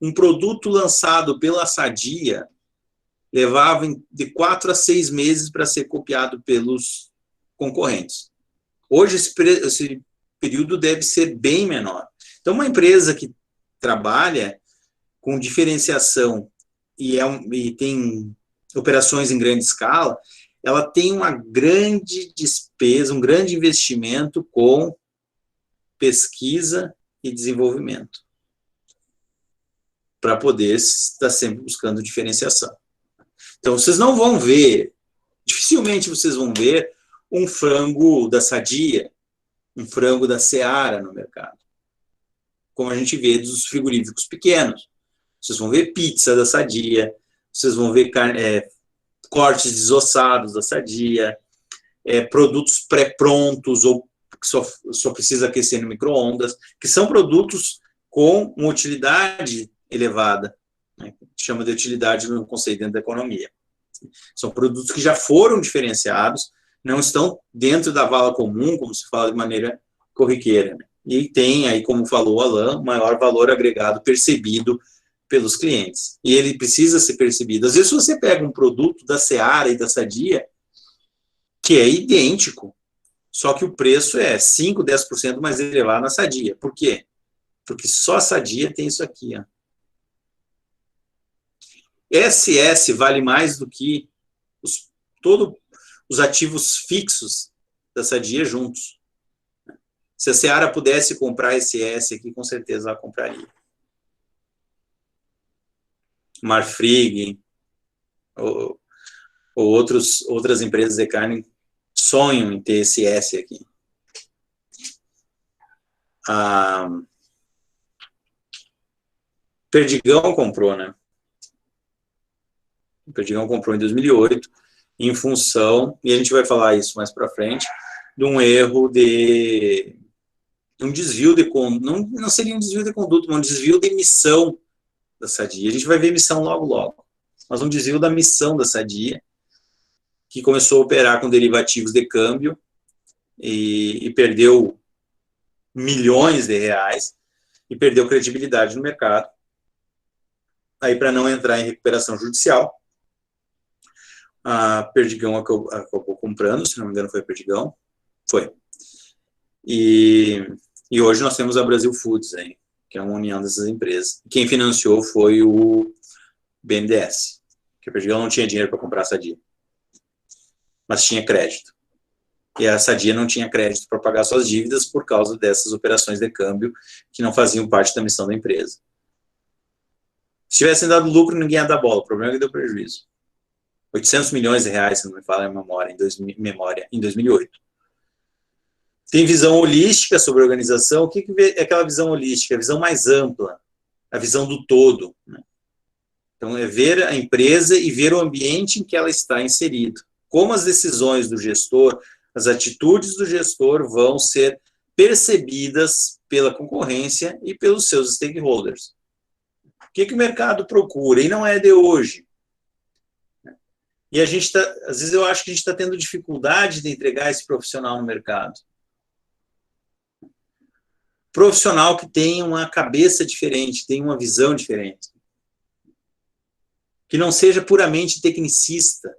um produto lançado pela Sadia levava de 4 a 6 meses para ser copiado pelos concorrentes. Hoje, esse período deve ser bem menor. Então, uma empresa que trabalha com diferenciação e tem operações em grande escala, ela tem uma grande despesa, um grande investimento com pesquisa e desenvolvimento, para poder estar sempre buscando diferenciação. Então, vocês não vão ver, dificilmente vocês vão ver um frango da Sadia, um frango da Seara no mercado, como a gente vê dos frigoríficos pequenos. Vocês vão ver pizza da Sadia, vocês vão ver cortes desossados da Sadia, produtos pré-prontos ou que só precisa aquecer no micro-ondas, que são produtos com uma utilidade elevada, né, que chama de utilidade no conceito dentro da economia. São produtos que já foram diferenciados, não estão dentro da vala comum, como se fala de maneira corriqueira, né? E tem aí, como falou o Alain, maior valor agregado percebido pelos clientes. E ele precisa ser percebido. Às vezes você pega um produto da Seara e da Sadia, que é idêntico, só que o preço é 5%, 10% mais elevado na Sadia. Por quê? Porque só a Sadia tem isso aqui, ó. SS vale mais do que todos os ativos fixos da Sadia juntos. Se a Seara pudesse comprar SS aqui, com certeza ela compraria. Marfrig, ou outras empresas de carne sonham em ter esse S aqui. Perdigão comprou, né? O Perdigão comprou em 2008 em função, e a gente vai falar isso mais para frente, de um erro de um desvio de conduta, não seria um desvio de conduta, mas um desvio de missão da Sadia. A gente vai ver missão logo, logo, mas um desvio da missão da Sadia, que começou a operar com derivativos de câmbio e perdeu milhões de reais e perdeu credibilidade no mercado. Aí, para não entrar em recuperação judicial, a Perdigão acabou comprando, se não me engano foi a Perdigão, foi. E hoje nós temos a Brasil Foods, hein, que é uma união dessas empresas. Quem financiou foi o BNDES, que a Perdigão não tinha dinheiro para comprar a Sadia, mas tinha crédito. E a Sadia não tinha crédito para pagar suas dívidas por causa dessas operações de câmbio que não faziam parte da missão da empresa. Se tivessem dado lucro, ninguém ia dar bola, o problema é que deu prejuízo. 800 milhões de reais, se não me falha a memória, em 2008. Tem visão holística sobre a organização. O que é aquela visão holística? A visão mais ampla, a visão do todo, né? Então, é ver a empresa e ver o ambiente em que ela está inserida. Como as decisões do gestor, as atitudes do gestor vão ser percebidas pela concorrência e pelos seus stakeholders. O que o mercado procura? E não é de hoje. E a gente às vezes eu acho que a gente está tendo dificuldade de entregar esse profissional no mercado. Profissional que tem uma cabeça diferente, tem uma visão diferente. Que não seja puramente tecnicista,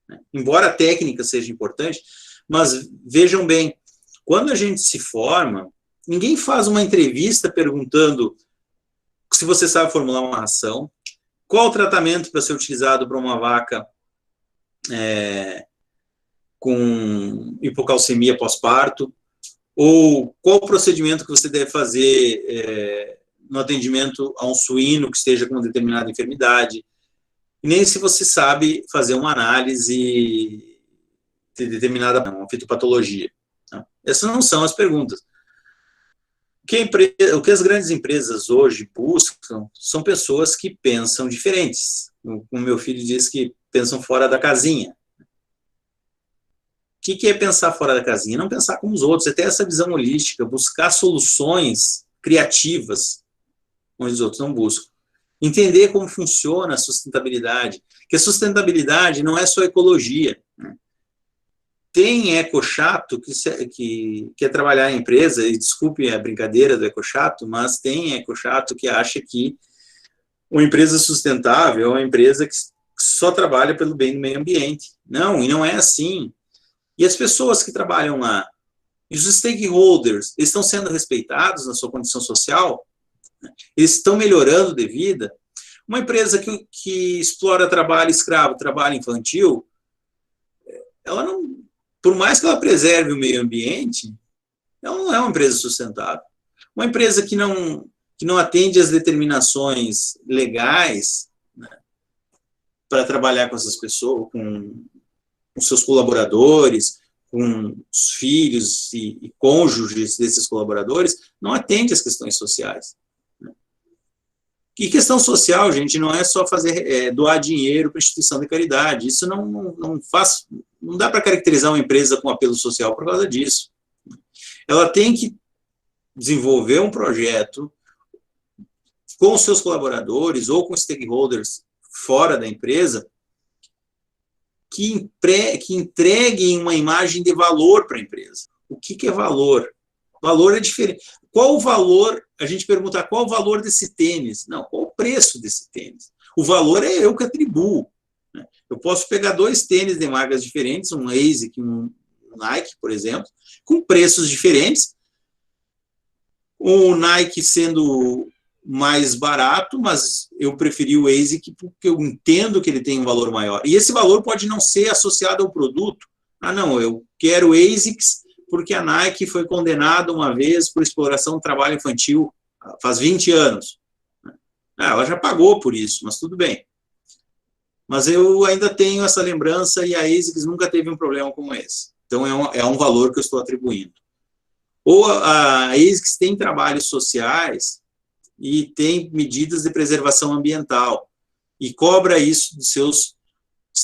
né? Embora a técnica seja importante, mas vejam bem, quando a gente se forma, ninguém faz uma entrevista perguntando se você sabe formular uma ração, qual o tratamento para ser utilizado para uma vaca com hipocalcemia pós-parto, ou qual o procedimento que você deve fazer no atendimento a um suíno que esteja com uma determinada enfermidade, e nem se você sabe fazer uma análise de determinada fitopatologia. Tá? Essas não são as perguntas. O que as grandes empresas hoje buscam são pessoas que pensam diferentes. Como meu filho diz, que pensam fora da casinha. O que é pensar fora da casinha? Não pensar como os outros, é ter essa visão holística, buscar soluções criativas, onde os outros não buscam. Entender como funciona a sustentabilidade, que a sustentabilidade não é só ecologia, né? Tem ecochato que quer trabalhar em empresa, e desculpe a brincadeira do ecochato, mas tem ecochato que acha que uma empresa sustentável é uma empresa que só trabalha pelo bem do meio ambiente. Não, e não é assim. E as pessoas que trabalham lá, e os stakeholders, eles estão sendo respeitados na sua condição social? Eles estão melhorando de vida? Uma empresa que explora trabalho escravo, trabalho infantil, ela não... Por mais que ela preserve o meio ambiente, ela não é uma empresa sustentável. Uma empresa que não atende às determinações legais, né, para trabalhar com essas pessoas, com seus colaboradores, com os filhos e cônjuges desses colaboradores, não atende às questões sociais. Né? E questão social, gente, não é só doar dinheiro para instituição de caridade. Isso não dá para caracterizar uma empresa com apelo social por causa disso. Ela tem que desenvolver um projeto com os seus colaboradores ou com stakeholders fora da empresa que entreguem uma imagem de valor para a empresa. O que é valor? Valor é diferente. Qual o valor? A gente pergunta qual o valor desse tênis? Não, qual o preço desse tênis? O valor é eu que atribuo. Eu posso pegar 2 tênis de marcas diferentes, um ASICS e um Nike, por exemplo, com preços diferentes. O Nike sendo mais barato, mas eu preferi o ASICS porque eu entendo que ele tem um valor maior. E esse valor pode não ser associado ao produto. Ah, não, eu quero o ASICS porque a Nike foi condenada uma vez por exploração do trabalho infantil faz 20 anos. Ela já pagou por isso, mas tudo bem. Mas eu ainda tenho essa lembrança e a ASICS nunca teve um problema como esse. Então, é um valor que eu estou atribuindo. Ou a ASICS tem trabalhos sociais e tem medidas de preservação ambiental e cobra isso dos seus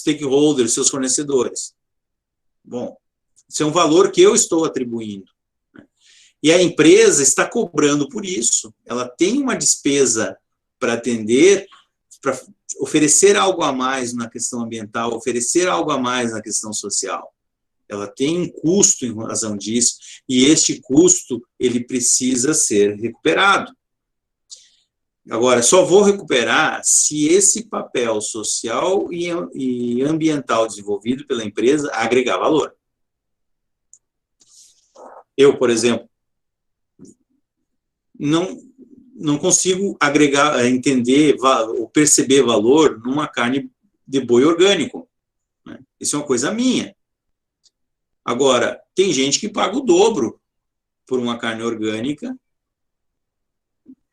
stakeholders, seus fornecedores. Bom, isso é um valor que eu estou atribuindo. E a empresa está cobrando por isso. Ela tem uma despesa para atender, para oferecer algo a mais na questão ambiental, oferecer algo a mais na questão social. Ela tem um custo em razão disso, e este custo ele precisa ser recuperado. Agora, só vou recuperar se esse papel social e ambiental desenvolvido pela empresa agregar valor. Eu, por exemplo, não consigo agregar, entender ou perceber valor numa carne de boi orgânico. Né? Isso é uma coisa minha. Agora, tem gente que paga o dobro por uma carne orgânica,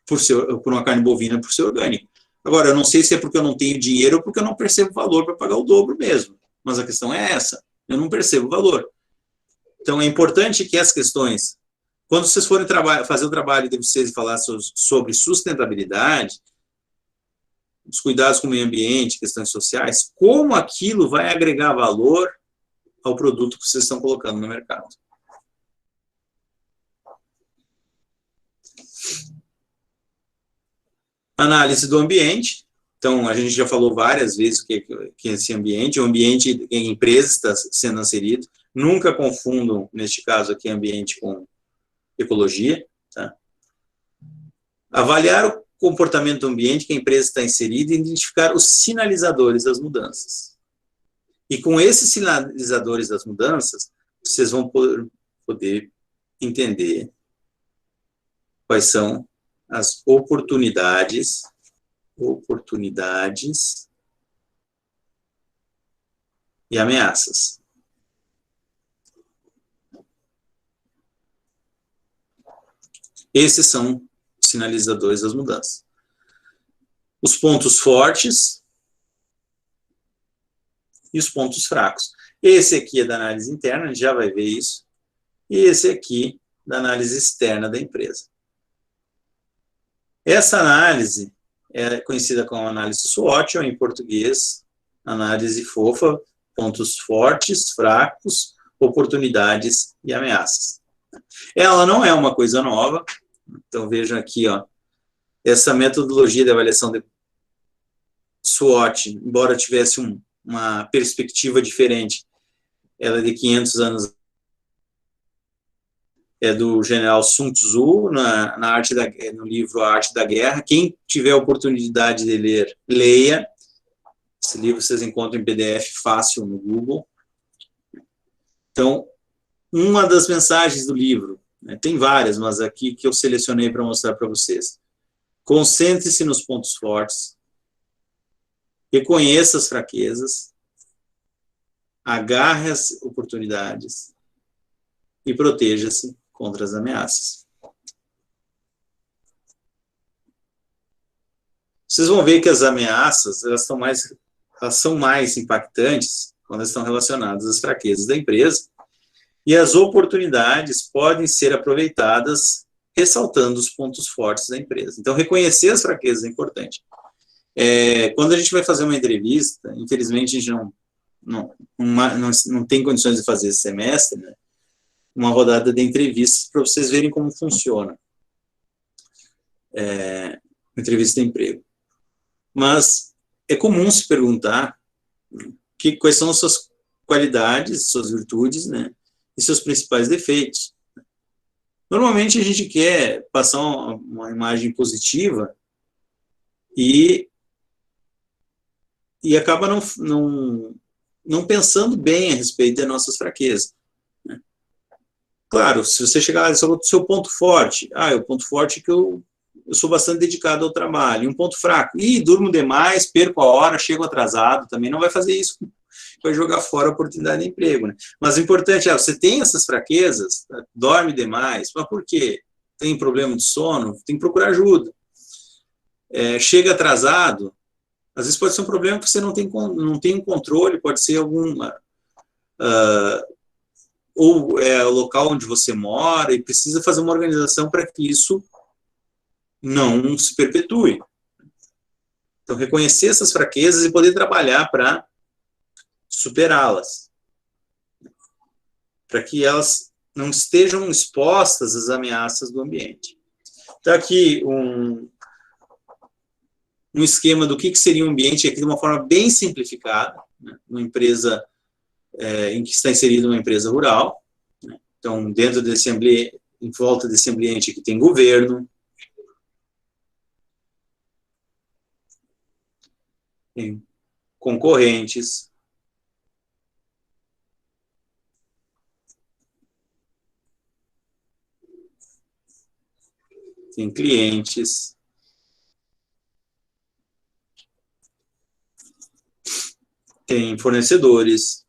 por uma carne bovina por ser orgânica. Agora, eu não sei se é porque eu não tenho dinheiro ou porque eu não percebo valor para pagar o dobro mesmo. Mas a questão é essa, eu não percebo valor. Então, é importante que as questões, quando vocês forem fazer o trabalho de vocês e falar sobre sustentabilidade, os cuidados com o meio ambiente, questões sociais, como aquilo vai agregar valor ao produto que vocês estão colocando no mercado. Análise do ambiente. Então, a gente já falou várias vezes que é esse ambiente, o ambiente em empresa está sendo inserido. Nunca confundam, neste caso aqui, ambiente com ecologia. Tá? Avaliar o comportamento do ambiente que a empresa está inserida e identificar os sinalizadores das mudanças. E com esses sinalizadores das mudanças, vocês vão poder entender quais são as oportunidades e ameaças. Esses são os sinalizadores das mudanças. Os pontos fortes e os pontos fracos. Esse aqui é da análise interna, a gente já vai ver isso. E esse aqui da análise externa da empresa. Essa análise é conhecida como análise SWOT, ou em português, análise fofa, pontos fortes, fracos, oportunidades e ameaças. Ela não é uma coisa nova, então vejam aqui, ó, essa metodologia de avaliação de SWOT, embora tivesse uma perspectiva diferente, ela é de 500 anos, é do general Sun Tzu, no livro A Arte da Guerra. Quem tiver a oportunidade de ler, leia. Esse livro vocês encontram em PDF fácil no Google. Então, uma das mensagens do livro, né, tem várias, mas aqui que eu selecionei para mostrar para vocês. Concentre-se nos pontos fortes, reconheça as fraquezas, agarre as oportunidades e proteja-se contra as ameaças. Vocês vão ver que as ameaças elas são mais impactantes quando estão relacionadas às fraquezas da empresa, e as oportunidades podem ser aproveitadas ressaltando os pontos fortes da empresa. Então, reconhecer as fraquezas é importante. Quando a gente vai fazer uma entrevista, infelizmente a gente não tem condições de fazer esse semestre, né? Uma rodada de entrevistas para vocês verem como funciona entrevista de emprego. Mas é comum se perguntar quais são as suas qualidades, suas virtudes, né, e seus principais defeitos. Normalmente a gente quer passar uma imagem positiva e acaba não pensando bem a respeito das nossas fraquezas. Claro, se você chegar no seu ponto forte, o ponto forte é que eu sou bastante dedicado ao trabalho. E um ponto fraco, durmo demais, perco a hora, chego atrasado, também não vai fazer isso, vai jogar fora a oportunidade de emprego. Né? Mas o importante você tem essas fraquezas, dorme demais, mas por quê? Tem problema de sono, tem que procurar ajuda. Chega atrasado, às vezes pode ser um problema que você não tem um controle, pode ser ou é o local onde você mora, e precisa fazer uma organização para que isso não se perpetue. Então, reconhecer essas fraquezas e poder trabalhar para superá-las, para que elas não estejam expostas às ameaças do ambiente. Então, aqui um esquema do que seria um ambiente, aqui de uma forma bem simplificada, né? Uma empresa em que está inserida uma empresa rural, né? Então, dentro desse ambiente, em volta desse ambiente aqui tem governo, tem concorrentes, tem clientes, tem fornecedores,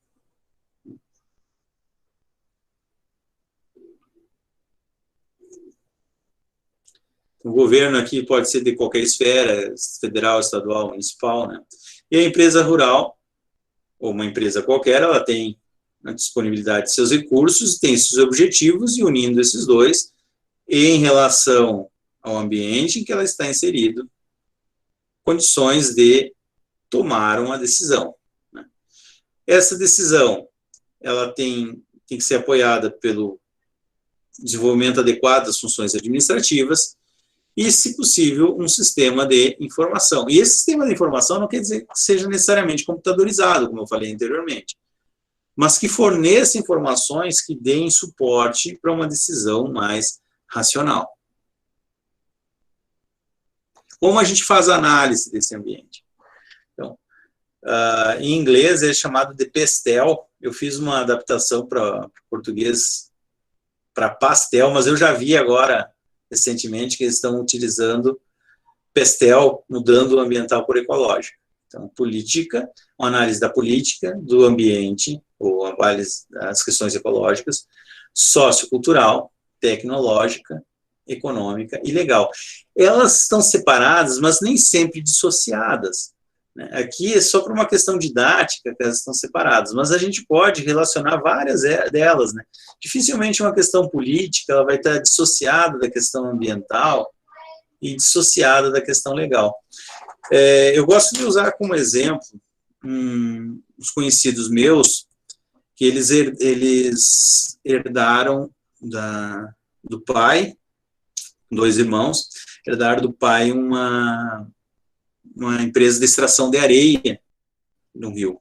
o governo aqui pode ser de qualquer esfera, federal, estadual, municipal, né? E a empresa rural, ou uma empresa qualquer, ela tem a disponibilidade de seus recursos, tem seus objetivos, e unindo esses dois, em relação ao ambiente em que ela está inserido, condições de tomar uma decisão, né? Essa decisão, ela tem que ser apoiada pelo desenvolvimento adequado das funções administrativas e, se possível, um sistema de informação. E esse sistema de informação não quer dizer que seja necessariamente computadorizado, como eu falei anteriormente, mas que forneça informações que deem suporte para uma decisão mais racional. Como a gente faz a análise desse ambiente? Então, em inglês é chamado de PESTEL. Eu fiz uma adaptação para português para pastel, mas eu já vi agora, recentemente, que eles estão utilizando PESTEL, mudando o ambiental por ecológico. Então, política, uma análise da política, do ambiente, ou análise das questões ecológicas, sociocultural, tecnológica, econômica e legal. Elas estão separadas, mas nem sempre dissociadas, né? Aqui é só por uma questão didática que elas estão separadas, mas a gente pode relacionar várias delas, né? Dificilmente uma questão política ela vai estar dissociada da questão ambiental e dissociada da questão legal. Eu gosto de usar como exemplo os conhecidos meus, que eles herdaram do pai, 2 irmãos, herdaram do pai uma empresa de extração de areia no Rio.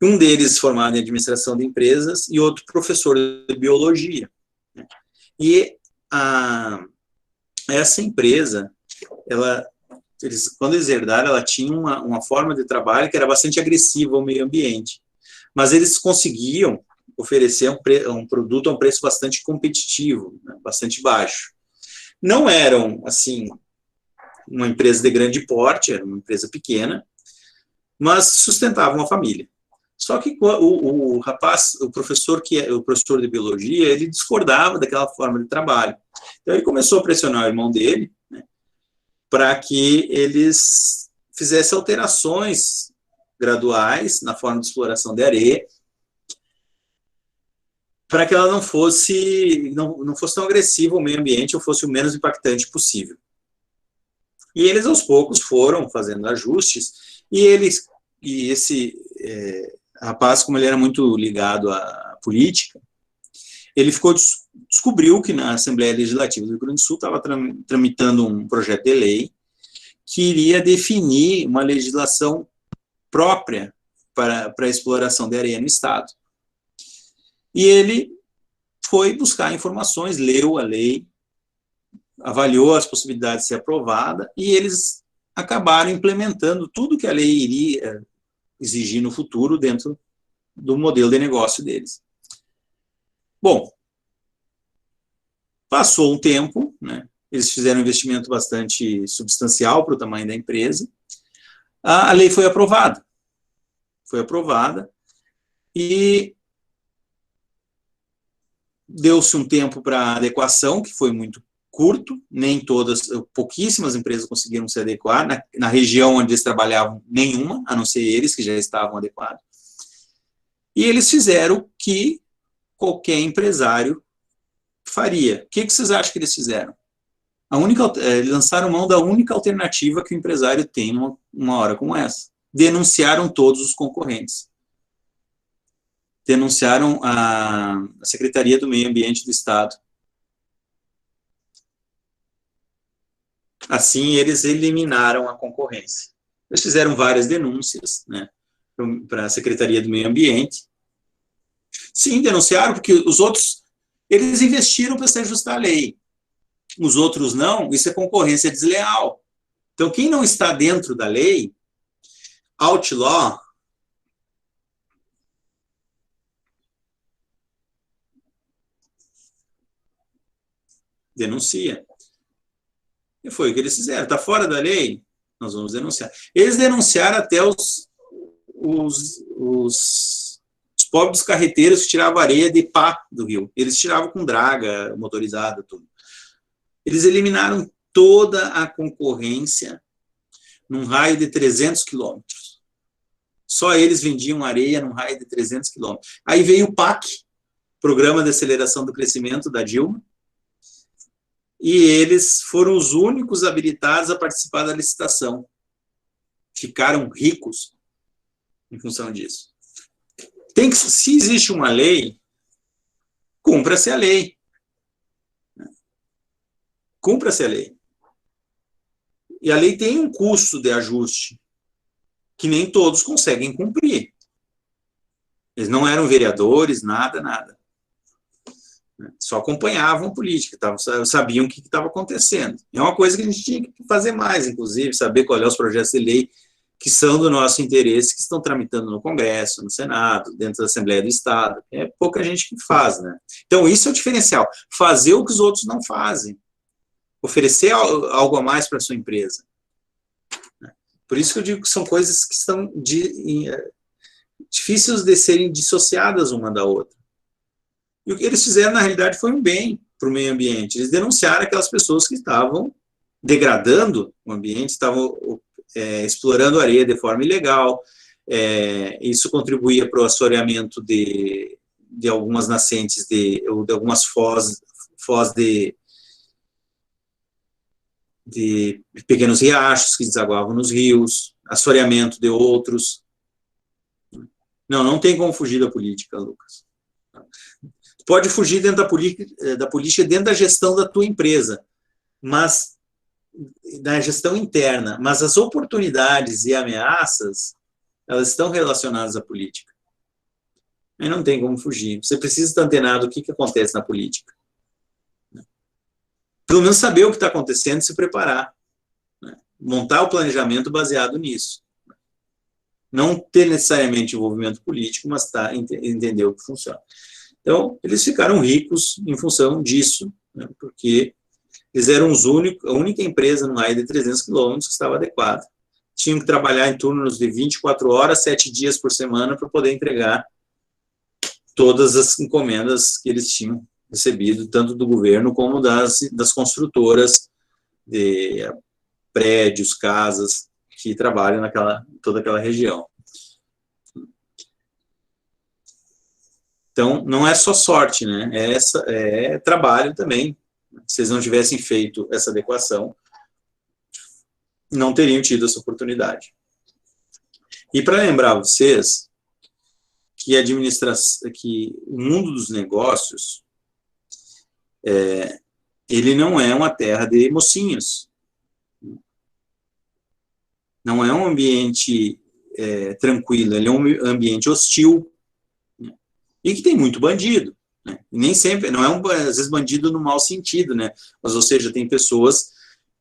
Um deles formado em administração de empresas e outro professor de biologia, né? E essa empresa, quando eles herdaram, ela tinha uma forma de trabalho que era bastante agressiva ao meio ambiente, mas eles conseguiam oferecer um produto a um preço bastante competitivo, né? Bastante baixo. Não eram, assim, uma empresa de grande porte, era uma empresa pequena, mas sustentava uma família. Só que o rapaz, o professor de biologia, ele discordava daquela forma de trabalho. Então ele começou a pressionar o irmão dele, né, para que eles fizessem alterações graduais na forma de exploração de areia, para que ela não fosse tão agressiva ao meio ambiente ou fosse o menos impactante possível. E eles, aos poucos, foram fazendo ajustes, e esse rapaz, como ele era muito ligado à política, ele descobriu que na Assembleia Legislativa do Rio Grande do Sul estava tramitando um projeto de lei que iria definir uma legislação própria para a exploração de areia no Estado. E ele foi buscar informações, leu a lei, avaliou as possibilidades de ser aprovada, e eles acabaram implementando tudo que a lei iria exigir no futuro dentro do modelo de negócio deles. Bom, passou um tempo, né, eles fizeram um investimento bastante substancial para o tamanho da empresa, a lei foi aprovada. Foi aprovada, e deu-se um tempo para adequação, que foi muito curto, pouquíssimas empresas conseguiram se adequar, na região onde eles trabalhavam, nenhuma, a não ser eles, que já estavam adequados. E eles fizeram o que qualquer empresário faria. O que vocês acham que eles fizeram? Lançaram mão da única alternativa que o empresário tem numa hora como essa. Denunciaram todos os concorrentes. denunciaram a Secretaria do Meio Ambiente do Estado. Assim, eles eliminaram a concorrência. Eles fizeram várias denúncias, né, para a Secretaria do Meio Ambiente. Sim, denunciaram, porque os outros, eles investiram para se ajustar à lei. Os outros não, isso é concorrência desleal. Então, quem não está dentro da lei, outlaw, denuncia. E foi o que eles fizeram. Está fora da lei? Nós vamos denunciar. Eles denunciaram até os pobres carreteiros que tiravam areia de pá do rio. Eles tiravam com draga motorizada, tudo. Eles eliminaram toda a concorrência num raio de 300 quilômetros. Só eles vendiam areia num raio de 300 quilômetros. Aí veio o PAC, Programa de Aceleração do Crescimento, da Dilma, e eles foram os únicos habilitados a participar da licitação. Ficaram ricos em função disso. Se existe uma lei, cumpra-se a lei. Cumpra-se a lei. E a lei tem um custo de ajuste, que nem todos conseguem cumprir. Eles não eram vereadores, nada. Só acompanhavam a política, sabiam o que estava acontecendo. É uma coisa que a gente tinha que fazer mais, inclusive, saber qual é os projetos de lei que são do nosso interesse, que estão tramitando no Congresso, no Senado, dentro da Assembleia do Estado. É pouca gente que faz, né? Então, isso é o diferencial. Fazer o que os outros não fazem. Oferecer algo a mais para a sua empresa. Por isso que eu digo que são coisas que são difíceis de serem dissociadas uma da outra. E o que eles fizeram, na realidade, foi um bem para o meio ambiente. Eles denunciaram aquelas pessoas que estavam degradando o ambiente, estavam explorando a areia de forma ilegal. Isso contribuía para o assoreamento de algumas nascentes, ou de algumas foz de pequenos riachos que desaguavam nos rios, assoreamento de outros. Não tem como fugir da política, Lucas. Pode fugir dentro da política, dentro da gestão da tua empresa, mas da gestão interna, mas as oportunidades e ameaças, elas estão relacionadas à política. Aí não tem como fugir. Você precisa estar antenado do que acontece na política. Pelo menos saber o que está acontecendo e se preparar. Montar o planejamento baseado nisso. Não ter necessariamente envolvimento político, mas entender o que funciona. Então, eles ficaram ricos em função disso, né, porque eles eram a única empresa no raio de 300 quilômetros que estava adequada. Tinham que trabalhar em turnos de 24 horas, 7 dias por semana, para poder entregar todas as encomendas que eles tinham recebido, tanto do governo como das construtoras de prédios, casas, que trabalham toda aquela região. Então, não é só sorte, né? É trabalho também. Se eles não tivessem feito essa adequação, não teriam tido essa oportunidade. E para lembrar vocês que que o mundo dos negócios, ele não é uma terra de mocinhos. Não é um ambiente tranquilo, ele é um ambiente hostil, e que tem muito bandido, né? E nem sempre, não é às vezes bandido no mau sentido, né? Mas, ou seja, tem pessoas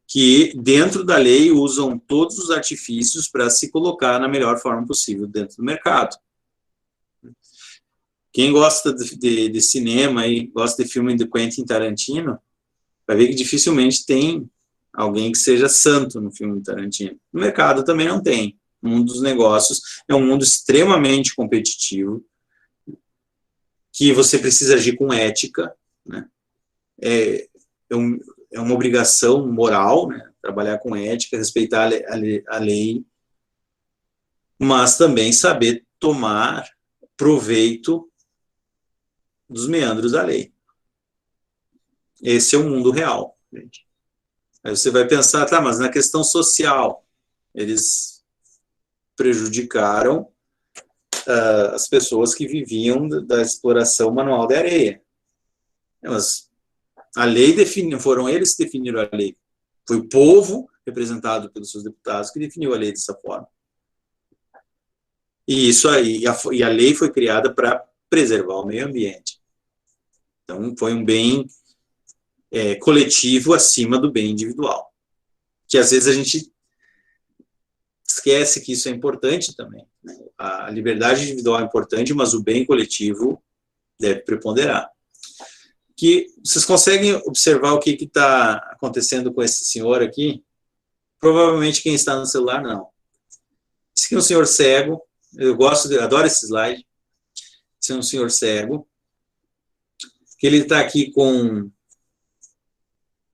que dentro da lei usam todos os artifícios para se colocar na melhor forma possível dentro do mercado. Quem gosta de cinema e gosta de filme de Quentin Tarantino, vai ver que dificilmente tem alguém que seja santo no filme de Tarantino. No mercado também não tem. O mundo dos negócios é um mundo extremamente competitivo, que você precisa agir com ética, né? É uma obrigação moral, né? Trabalhar com ética, respeitar a lei, mas também saber tomar proveito dos meandros da lei. Esse é o mundo real, gente. Aí você vai pensar, tá, mas na questão social, eles prejudicaram as pessoas que viviam da exploração manual de areia. Mas a lei definiu, foram eles que definiram a lei. Foi o povo, representado pelos seus deputados, que definiu a lei dessa forma. E isso aí, e a lei foi criada para preservar o meio ambiente. Então, foi um bem coletivo acima do bem individual. Que às vezes a gente esquece que isso é importante também. Né? A liberdade individual é importante, mas o bem coletivo deve preponderar. Que vocês conseguem observar o que está acontecendo com esse senhor aqui? Provavelmente quem está no celular, não. Esse aqui é um senhor cego. Eu adoro esse slide. Esse é um senhor cego. Que ele está aqui com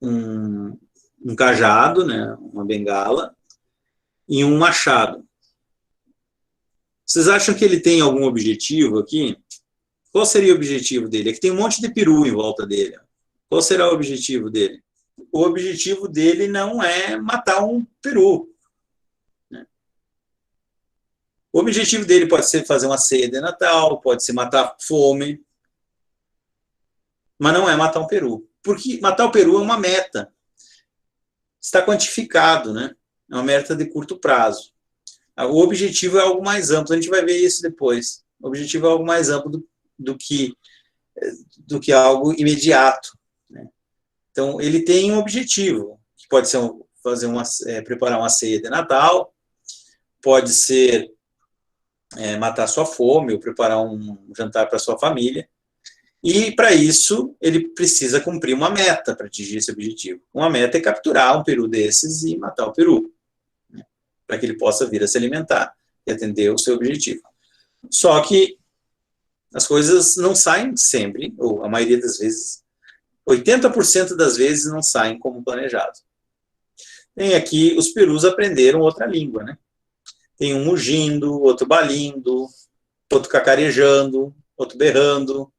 um cajado, né, uma bengala, e um machado. Vocês acham que ele tem algum objetivo aqui? Qual seria o objetivo dele? Aqui tem um monte de peru em volta dele. Qual será o objetivo dele? O objetivo dele não é matar um peru. Né? O objetivo dele pode ser fazer uma ceia de Natal, pode ser matar fome, mas não é matar um peru. Porque matar o peru é uma meta. Está quantificado, né? É uma meta de curto prazo. O objetivo é algo mais amplo, a gente vai ver isso depois. O objetivo é algo mais amplo do que algo imediato. Né? Então, ele tem um objetivo, que pode ser preparar uma ceia de Natal, pode ser matar sua fome, ou preparar um jantar para sua família, e, para isso, ele precisa cumprir uma meta para atingir esse objetivo. Uma meta é capturar um peru desses e matar o peru, né? Para que ele possa vir a se alimentar e atender o seu objetivo. Só que as coisas não saem sempre, ou a maioria das vezes, 80% das vezes não saem como planejado. Tem aqui, os perus aprenderam outra língua, né? Tem um mugindo, outro balindo, outro cacarejando, outro berrando,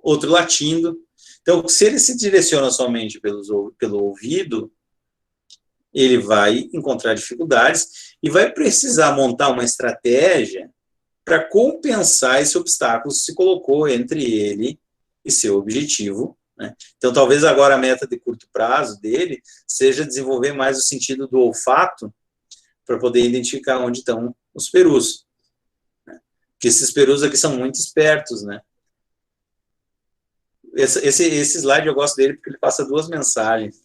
outro latindo. Então, se ele se direciona somente pelo ouvido, ele vai encontrar dificuldades e vai precisar montar uma estratégia para compensar esse obstáculo que se colocou entre ele e seu objetivo. Né? Então, talvez agora a meta de curto prazo dele seja desenvolver mais o sentido do olfato para poder identificar onde estão os perus. Né? Porque esses perus aqui são muito espertos, né? Esse slide eu gosto dele porque ele passa duas mensagens.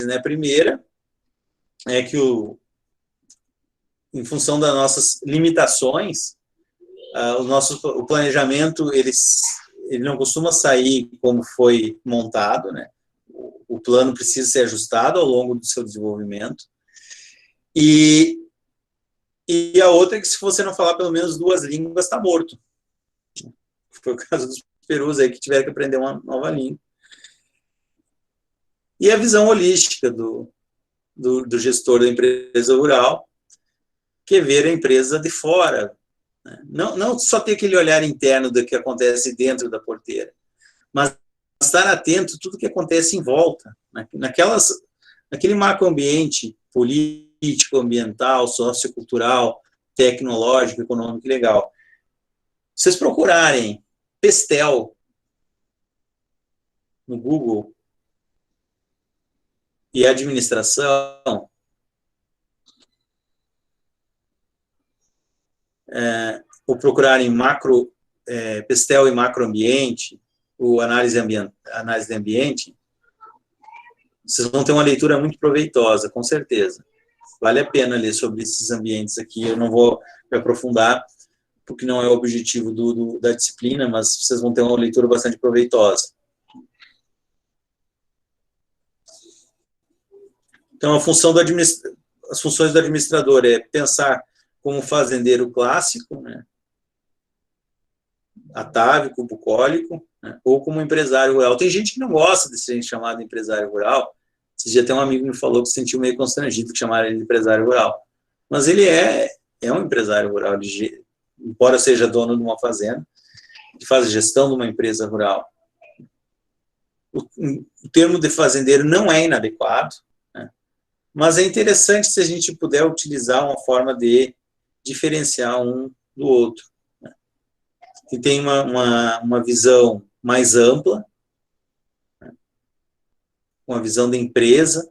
A primeira é que em função das nossas limitações, o planejamento ele não costuma sair como foi montado, né? O plano precisa ser ajustado ao longo do seu desenvolvimento. E a outra é que se você não falar pelo menos duas línguas, está morto. Foi o caso dos perus aí que tiveram que aprender uma nova língua. E a visão holística do gestor da empresa rural, que é ver a empresa de fora. Né? Não só ter aquele olhar interno do que acontece dentro da porteira, mas estar atento a tudo que acontece em volta. Né? Naquele macroambiente político, ambiental, sociocultural, tecnológico, econômico e legal. Vocês procurarem Pestel no Google e administração, ou procurarem Pestel e macroambiente, ou análise de ambiente, vocês vão ter uma leitura muito proveitosa, com certeza. Vale a pena ler sobre esses ambientes aqui, eu não vou me aprofundar, porque não é o objetivo da disciplina, mas vocês vão ter uma leitura bastante proveitosa. Então, as funções do administrador é pensar como fazendeiro clássico, né, atávico, bucólico, né, ou como empresário rural. Tem gente que não gosta de ser chamado de empresário rural. Esse dia até um amigo me falou que se sentiu meio constrangido que chamaram ele de empresário rural. Mas ele é um empresário rural, embora seja dono de uma fazenda, que faz gestão de uma empresa rural. O termo de fazendeiro não é inadequado, né? Mas é interessante se a gente puder utilizar uma forma de diferenciar um do outro. Que tem uma visão mais ampla, uma visão da empresa,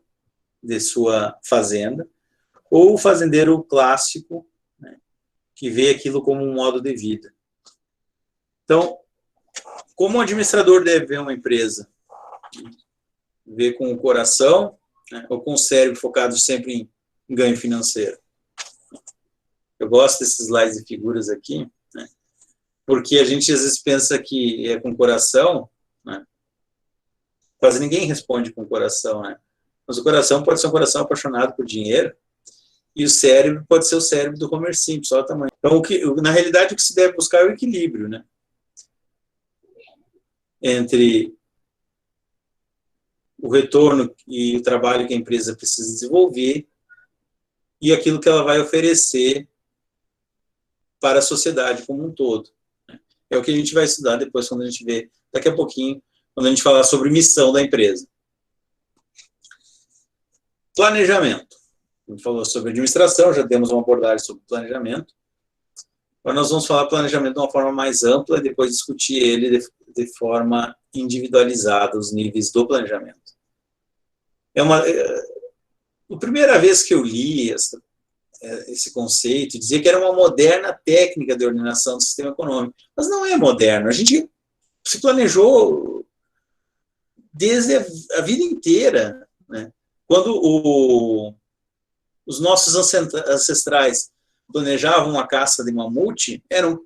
de sua fazenda, ou o fazendeiro clássico, né, que vê aquilo como um modo de vida. Então, como o administrador deve ver uma empresa? Ver com o coração, né, ou com o cérebro focado sempre em ganho financeiro? Eu gosto desses slides e figuras aqui, né, porque a gente às vezes pensa que é com o coração, né, quase ninguém responde com o coração, né? Mas o coração pode ser um coração apaixonado por dinheiro, e o cérebro pode ser o cérebro do Homer Simpson, só o tamanho. Então, na realidade, o que se deve buscar é o equilíbrio, né? Entre o retorno e o trabalho que a empresa precisa desenvolver e aquilo que ela vai oferecer para a sociedade como um todo. É o que a gente vai estudar depois, quando a gente vê, daqui a pouquinho, quando a gente falar sobre missão da empresa. Planejamento. A gente falou sobre administração, já demos uma abordagem sobre planejamento. Agora nós vamos falar planejamento de uma forma mais ampla e depois discutir ele de forma individualizada, os níveis do planejamento. A primeira vez que eu li esse conceito, dizia que era uma moderna técnica de ordenação do sistema econômico. Mas não é moderno. A gente se planejou desde a vida inteira, né? Quando os nossos ancestrais planejavam a caça de mamute, era um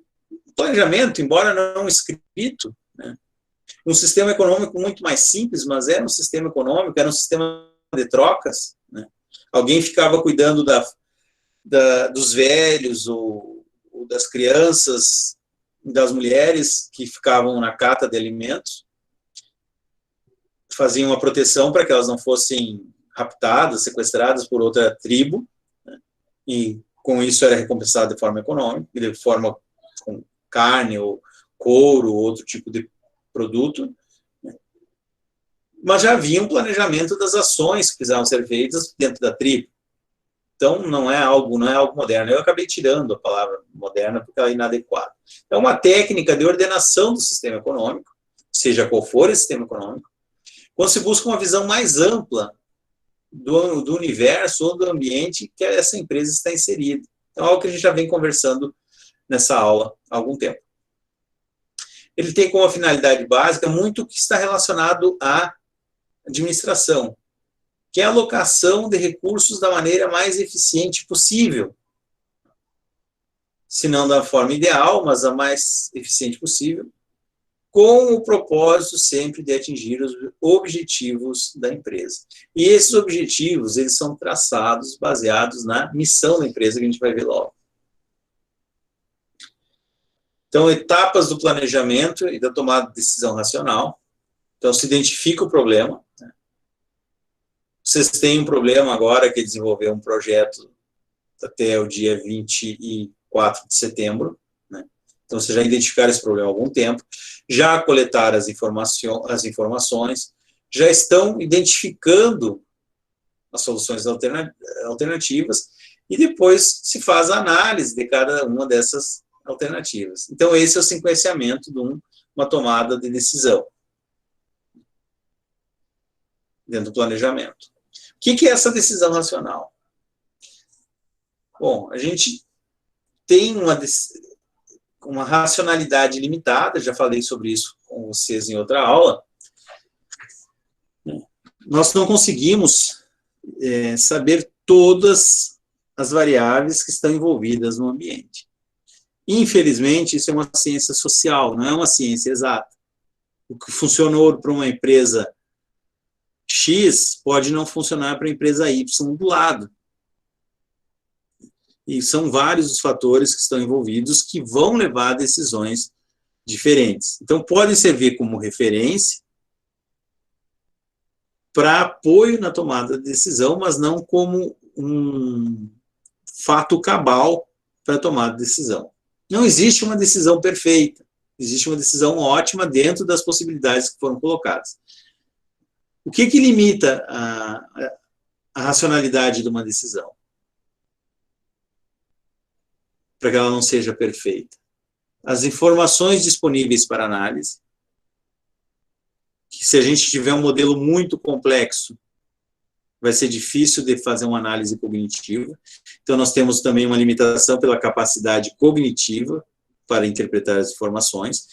planejamento, embora não escrito, né? Um sistema econômico muito mais simples, mas era um sistema econômico, era um sistema de trocas, né? Alguém ficava cuidando dos velhos ou das crianças, das mulheres que ficavam na cata de alimentos, faziam uma proteção para que elas não fossem raptadas, sequestradas por outra tribo, né? E com isso era recompensado de forma econômica, de forma com carne ou couro, ou outro tipo de produto, né? Mas já havia um planejamento das ações que precisavam ser feitas dentro da tribo. Então, não é algo moderno. Eu acabei tirando a palavra moderna porque ela é inadequada. É uma técnica de ordenação do sistema econômico, seja qual for esse sistema econômico, quando se busca uma visão mais ampla do universo ou do ambiente que essa empresa está inserida. Então, é algo que a gente já vem conversando nessa aula há algum tempo. Ele tem como finalidade básica muito o que está relacionado à administração, que é a alocação de recursos da maneira mais eficiente possível. Se não da forma ideal, mas a mais eficiente possível, com o propósito sempre de atingir os objetivos da empresa. E esses objetivos, eles são traçados, baseados na missão da empresa, que a gente vai ver logo. Então, etapas do planejamento e da tomada de decisão racional. Então, se identifica o problema, né? Vocês têm um problema agora, que é desenvolver um projeto até o dia 24 de setembro, né? Então, vocês já identificaram esse problema há algum tempo, já coletaram as informações, já estão identificando as soluções alternativas, e depois se faz a análise de cada uma dessas alternativas. Então, esse é o sequenciamento de uma tomada de decisão dentro do planejamento. O que é essa decisão racional? Bom, a gente tem uma racionalidade limitada, já falei sobre isso com vocês em outra aula. Nós não conseguimos saber todas as variáveis que estão envolvidas no ambiente. Infelizmente, isso é uma ciência social, não é uma ciência exata. O que funcionou para uma empresa X pode não funcionar para a empresa Y do lado. E são vários os fatores que estão envolvidos que vão levar a decisões diferentes. Então, podem servir como referência para apoio na tomada de decisão, mas não como um fato cabal para a tomada de decisão. Não existe uma decisão perfeita, existe uma decisão ótima dentro das possibilidades que foram colocadas. O que limita a racionalidade de uma decisão? para que ela não seja perfeita. As informações disponíveis para análise, que se a gente tiver um modelo muito complexo, vai ser difícil de fazer uma análise cognitiva. Então, nós temos também uma limitação pela capacidade cognitiva para interpretar as informações.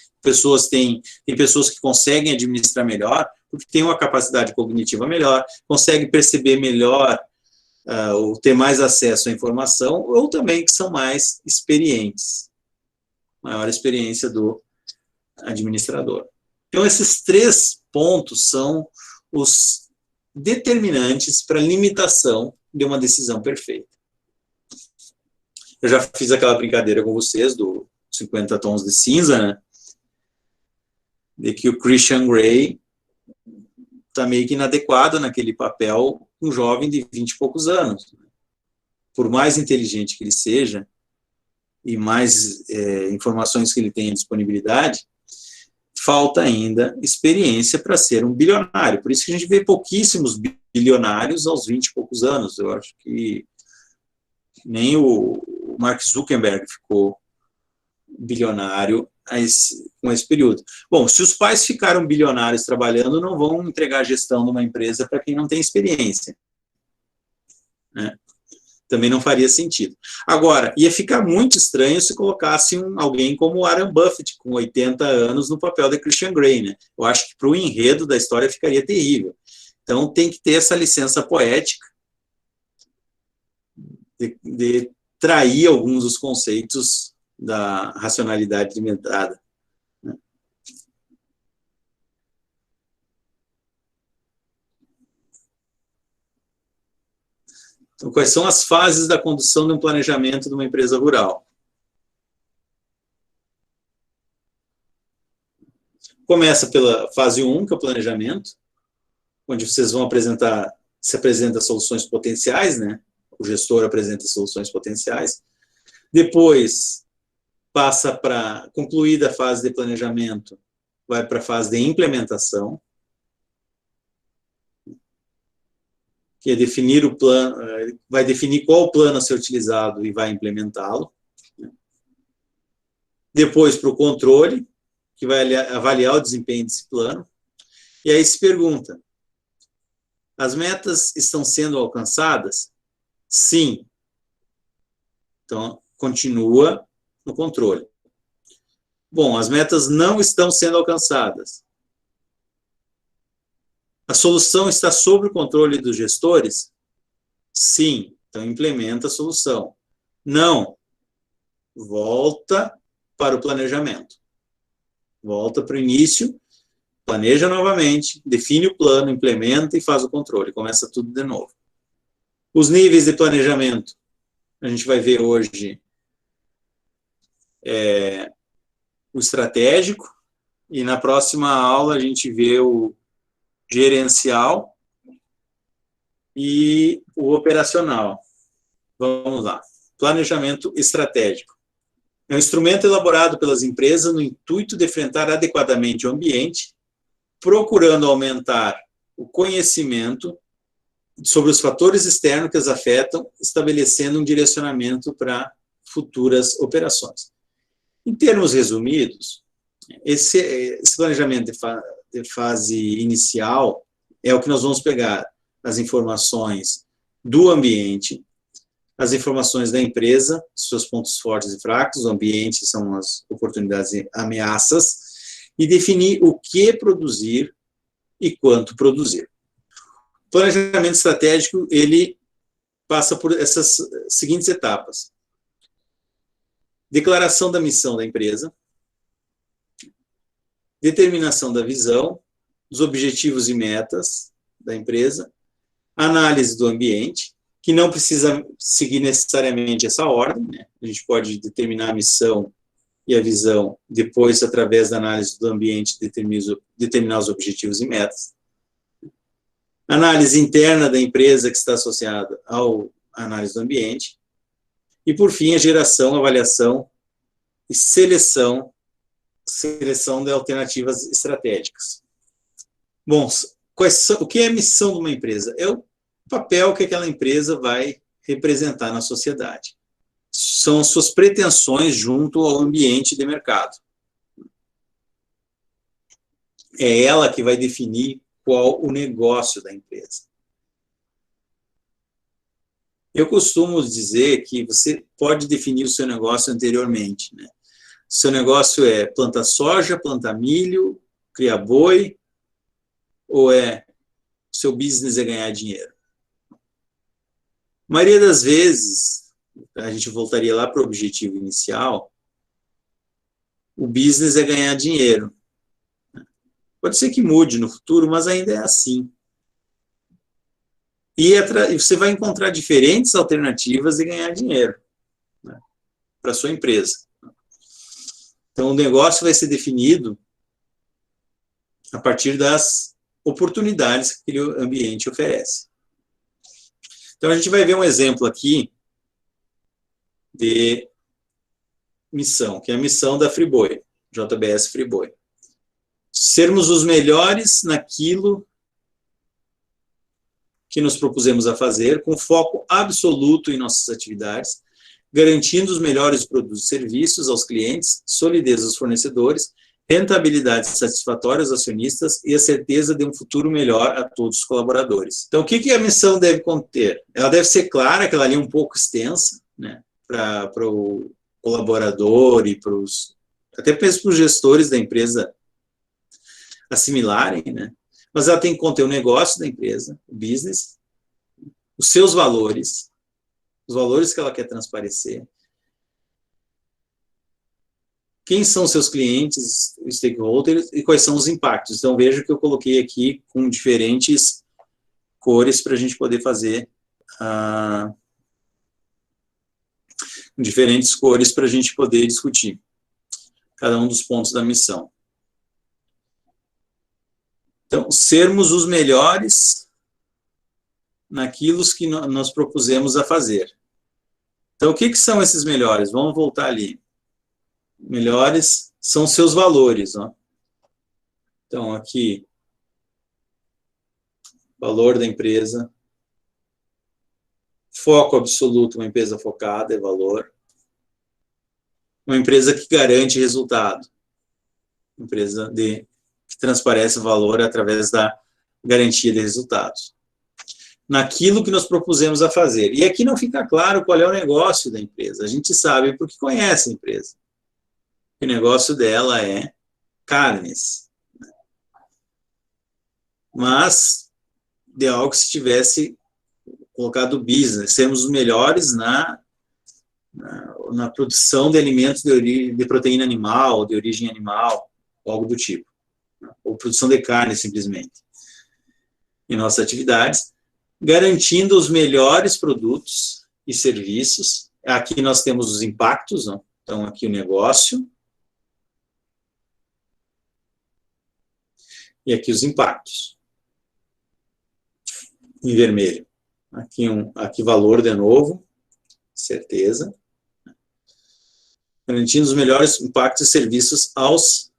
Tem pessoas que conseguem administrar melhor, porque têm uma capacidade cognitiva melhor, conseguem perceber melhor, ou ter mais acesso à informação, ou também que são mais experientes, maior experiência do administrador. Então, esses 3 pontos são os determinantes para a limitação de uma decisão perfeita. Eu já fiz aquela brincadeira com vocês do 50 tons de cinza, né? De que o Christian Grey está meio que inadequado naquele papel, um jovem de 20 e poucos anos. Por mais inteligente que ele seja, e mais informações que ele tenha disponibilidade, falta ainda experiência para ser um bilionário. Por isso que a gente vê pouquíssimos bilionários aos 20 e poucos anos. Eu acho que nem o Mark Zuckerberg ficou bilionário com esse período. Bom, se os pais ficaram bilionários trabalhando, não vão entregar a gestão de uma empresa para quem não tem experiência, né? Também não faria sentido. Agora, ia ficar muito estranho se colocasse alguém como Warren Buffett, com 80 anos, no papel de Christian Grey, né? Eu acho que para o enredo da história ficaria terrível. Então, tem que ter essa licença poética de trair alguns dos conceitos da racionalidade limitada. Então, quais são as fases da condução de um planejamento de uma empresa rural? Começa pela fase 1, que é o planejamento, onde vocês vão se apresenta soluções potenciais, né? O gestor apresenta soluções potenciais. Depois, passa para, concluída a fase de planejamento, vai para a fase de implementação, que é definir o plano, vai definir qual plano a ser utilizado e vai implementá-lo. Depois, para o controle, que vai avaliar o desempenho desse plano. E aí se pergunta, as metas estão sendo alcançadas? Sim. Então, continua no controle. Bom, as metas não estão sendo alcançadas. A solução está sob o controle dos gestores? Sim. Então, implementa a solução. Não. Volta para o planejamento. Volta para o início, planeja novamente, define o plano, implementa e faz o controle. Começa tudo de novo. Os níveis de planejamento, a gente vai ver hoje o estratégico, e na próxima aula a gente vê o gerencial e o operacional. Vamos lá. Planejamento estratégico. É um instrumento elaborado pelas empresas no intuito de enfrentar adequadamente o ambiente, procurando aumentar o conhecimento sobre os fatores externos que as afetam, estabelecendo um direcionamento para futuras operações. Em termos resumidos, esse planejamento de fase inicial é o que nós vamos pegar as informações do ambiente, as informações da empresa, seus pontos fortes e fracos, o ambiente são as oportunidades e ameaças, e definir o que produzir e quanto produzir. O planejamento estratégico, ele passa por essas seguintes etapas. Declaração da missão da empresa, determinação da visão, dos objetivos e metas da empresa, análise do ambiente, que não precisa seguir necessariamente essa ordem, né? A gente pode determinar a missão e a visão, depois, através da análise do ambiente, determinar os objetivos e metas. Análise interna da empresa que está associada à análise do ambiente. E, por fim, a geração, avaliação e seleção de alternativas estratégicas. Bom, o que é a missão de uma empresa? É o papel que aquela empresa vai representar na sociedade. são as suas pretensões junto ao ambiente de mercado. É ela que vai definir qual o negócio da empresa. Eu costumo dizer que você pode definir o seu negócio anteriormente, né? Seu negócio é plantar soja, plantar milho, criar boi, ou seu business é ganhar dinheiro? A maioria das vezes, a gente voltaria lá para o objetivo inicial, o business é ganhar dinheiro. Pode ser que mude no futuro, mas ainda é assim. E você vai encontrar diferentes alternativas de ganhar dinheiro, né, para a sua empresa. Então, o negócio vai ser definido a partir das oportunidades que aquele ambiente oferece. Então, a gente vai ver um exemplo aqui de missão, que é a missão da Friboi, JBS Friboi. Sermos os melhores naquilo que nos propusemos a fazer, com foco absoluto em nossas atividades, garantindo os melhores produtos e serviços aos clientes, solidez aos fornecedores, rentabilidade satisfatória aos acionistas e a certeza de um futuro melhor a todos os colaboradores. Então, o que a missão deve conter? Ela deve ser clara, que ela ali é um pouco extensa, né, para o colaborador e até para os gestores da empresa assimilarem, né? Mas ela tem que conter o negócio da empresa, o business, os seus valores, os valores que ela quer transparecer, quem são seus clientes, stakeholders, e quais são os impactos. Então, veja que eu coloquei aqui com diferentes cores para a gente poder fazer, diferentes cores para a gente poder discutir cada um dos pontos da missão. Então, sermos os melhores naquilo que nós propusemos a fazer. Então, o que são esses melhores? Vamos voltar ali. Melhores são seus valores, ó. Então, aqui, valor da empresa, foco absoluto, uma empresa focada é valor, uma empresa que garante resultado, uma empresa que transparece o valor através da garantia de resultados. Naquilo que nós propusemos a fazer. E aqui não fica claro qual é o negócio da empresa. A gente sabe porque conhece a empresa. O negócio dela é carnes. Mas, ideal que se tivesse colocado business, sermos os melhores na produção de alimentos de proteína animal, de origem animal, algo do tipo. Ou produção de carne, simplesmente. Em nossas atividades, garantindo os melhores produtos e serviços. Aqui nós temos os impactos, ó. Então, aqui o negócio. E aqui os impactos. Em vermelho. Aqui valor de novo, certeza. Garantindo os melhores impactos e serviços aos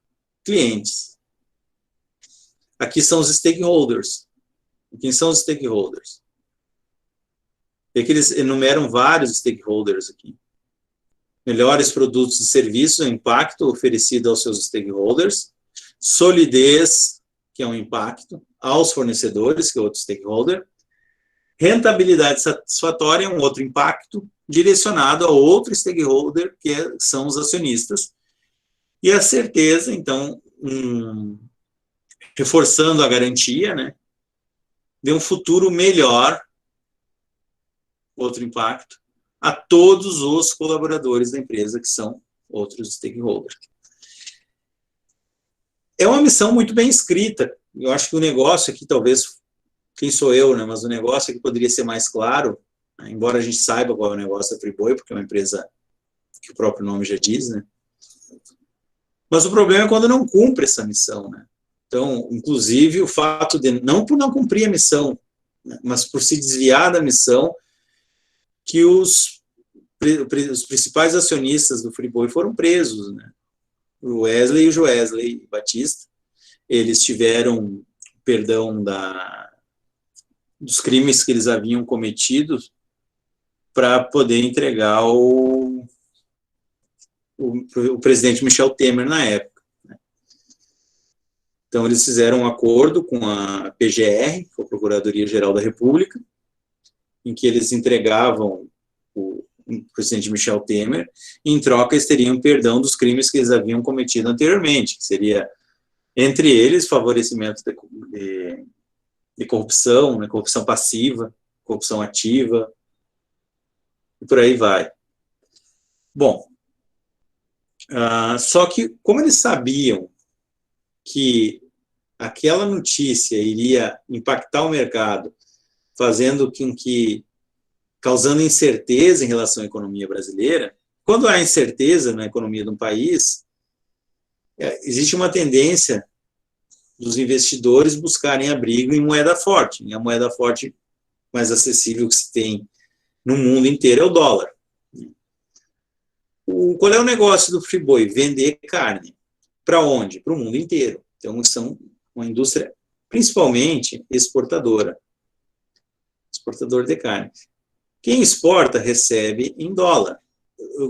clientes. Aqui são os stakeholders. Quem são os stakeholders? E aqui eles enumeram vários stakeholders aqui. Melhores produtos e serviços, o impacto oferecido aos seus stakeholders. Solidez, que é um impacto, aos fornecedores, que é outro stakeholder. Rentabilidade satisfatória é um outro impacto, direcionado a outro stakeholder, que são os acionistas. E a certeza, então, reforçando a garantia, né, de um futuro melhor, outro impacto, a todos os colaboradores da empresa, que são outros stakeholders. É uma missão muito bem escrita. Eu acho que o negócio aqui, talvez, quem sou eu, né, mas o negócio aqui poderia ser mais claro, né, embora a gente saiba qual é o negócio da Friboi, porque é uma empresa que o próprio nome já diz, né? Mas o problema é quando não cumpre essa missão, né? Então, inclusive, o fato de, não por não cumprir a missão, né, mas por se desviar da missão, que os principais acionistas do Friboi foram presos, né? O Wesley e o Joesley Batista, eles tiveram perdão dos crimes que eles haviam cometido para poder entregar o o presidente Michel Temer na época. Então, eles fizeram um acordo com a PGR, com a Procuradoria-Geral da República, em que eles entregavam o presidente Michel Temer, e em troca eles teriam perdão dos crimes que eles haviam cometido anteriormente, que seria, entre eles, favorecimento de corrupção, né, corrupção passiva, corrupção ativa, e por aí vai. Bom, só que, como eles sabiam que aquela notícia iria impactar o mercado, fazendo com que, causando incerteza em relação à economia brasileira, quando há incerteza na economia de um país, existe uma tendência dos investidores buscarem abrigo em moeda forte, e a moeda forte mais acessível que se tem no mundo inteiro é o dólar. Qual é o negócio do Friboi? Vender carne. Para onde? Para o mundo inteiro. Então, são uma indústria principalmente exportadora de carne. Quem exporta recebe em dólar.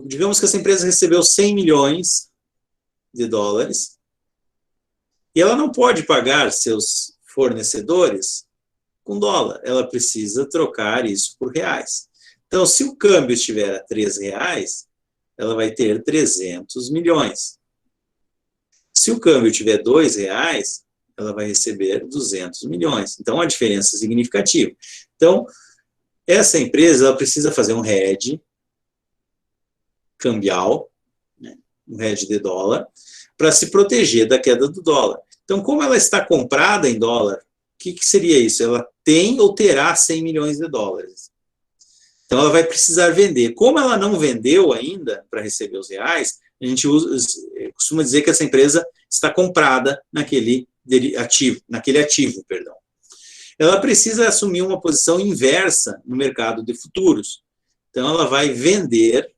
Digamos que essa empresa recebeu 100 milhões de dólares e ela não pode pagar seus fornecedores com dólar. Ela precisa trocar isso por reais. Então, se o câmbio estiver a R$3, ela vai ter 300 milhões. Se o câmbio tiver R$2, ela vai receber 200 milhões. Então, a diferença é significativa. Então, essa empresa ela precisa fazer um hedge cambial, né, um hedge de dólar, para se proteger da queda do dólar. Então, como ela está comprada em dólar, o que seria isso? Ela tem ou terá 100 milhões de dólares. Então, ela vai precisar vender. Como ela não vendeu ainda para receber os reais, a gente costuma dizer que essa empresa está comprada naquele ativo. Ela precisa assumir uma posição inversa no mercado de futuros. Então, ela vai vender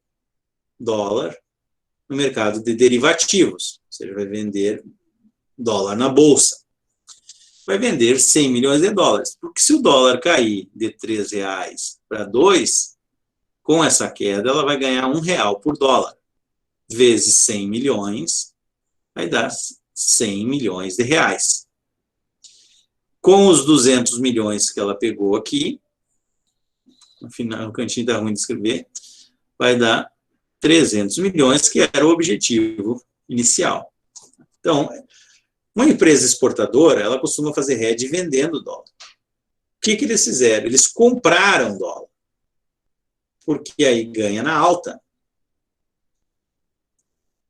dólar no mercado de derivativos, ou seja, vai vender dólar na bolsa. Vai vender 100 milhões de dólares, porque se o dólar cair de R$3 para 2, com essa queda, ela vai ganhar R$1 por dólar, vezes 100 milhões, vai dar 100 milhões de reais. Com os 200 milhões que ela pegou aqui, no final, o cantinho está ruim de escrever, vai dar 300 milhões, que era o objetivo inicial. Então, uma empresa exportadora, ela costuma fazer hedge vendendo dólar. O que eles fizeram? Eles compraram dólar, porque aí ganha na alta.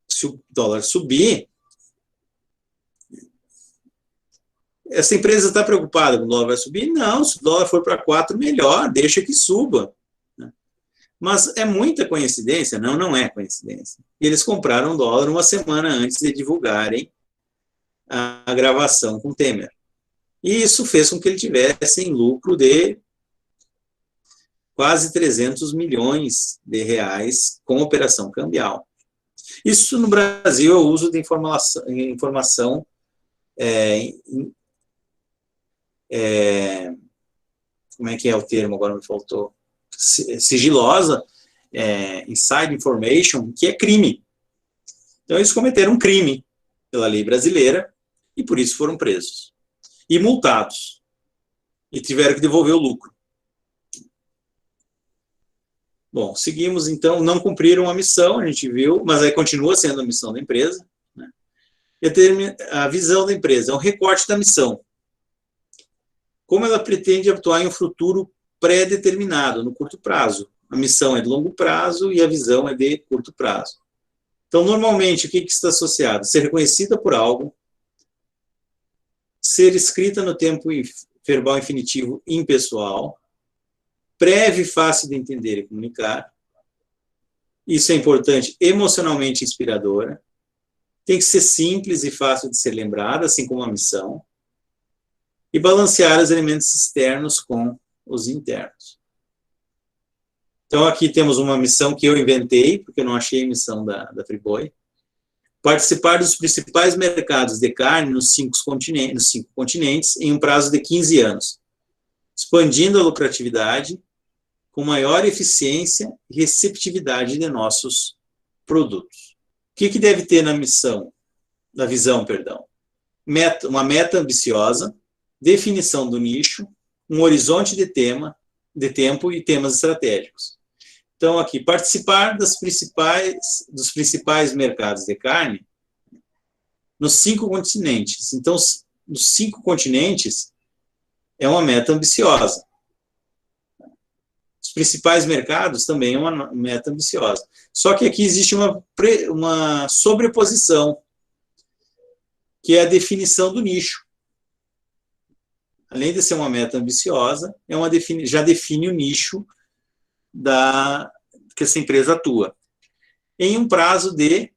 Se o dólar subir, essa empresa está preocupada com o dólar vai subir? Não, se o dólar for para 4, melhor, deixa que suba. Mas é muita coincidência? Não, não é coincidência. Eles compraram dólar uma semana antes de divulgarem a gravação com Temer. E isso fez com que ele tivesse lucro de quase 300 milhões de reais com operação cambial. Isso no Brasil é o uso de informação como é que é o termo, agora me faltou, sigilosa, inside information, que é crime. Então, eles cometeram um crime pela lei brasileira e, por isso, foram presos. E multados. E tiveram que devolver o lucro. Bom, seguimos, então, não cumpriram a missão, a gente viu, mas aí continua sendo a missão da empresa. Né? E a visão da empresa é um recorte da missão. Como ela pretende atuar em um futuro pré-determinado, no curto prazo. A missão é de longo prazo e a visão é de curto prazo. Então, normalmente, o que está associado? Ser reconhecida por algo, ser escrita no tempo verbal infinitivo impessoal, breve, fácil de entender e comunicar. Isso é importante, emocionalmente inspiradora. Tem que ser simples e fácil de ser lembrada, assim como a missão. E balancear os elementos externos com os internos. Então, aqui temos uma missão que eu inventei, porque eu não achei a missão da Friboi. Participar dos principais mercados de carne nos 5 continentes em um prazo de 15 anos, expandindo a lucratividade com maior eficiência e receptividade de nossos produtos. que deve ter na missão, na visão, perdão? Uma meta ambiciosa, definição do nicho, um horizonte de tempo e temas estratégicos. Então, aqui, participar dos principais mercados de carne nos 5 continentes. Então, nos 5 continentes é uma meta ambiciosa. Os principais mercados também é uma meta ambiciosa. Só que aqui existe uma sobreposição, que é a definição do nicho. Além de ser uma meta ambiciosa, já define o nicho que essa empresa atua, em um prazo de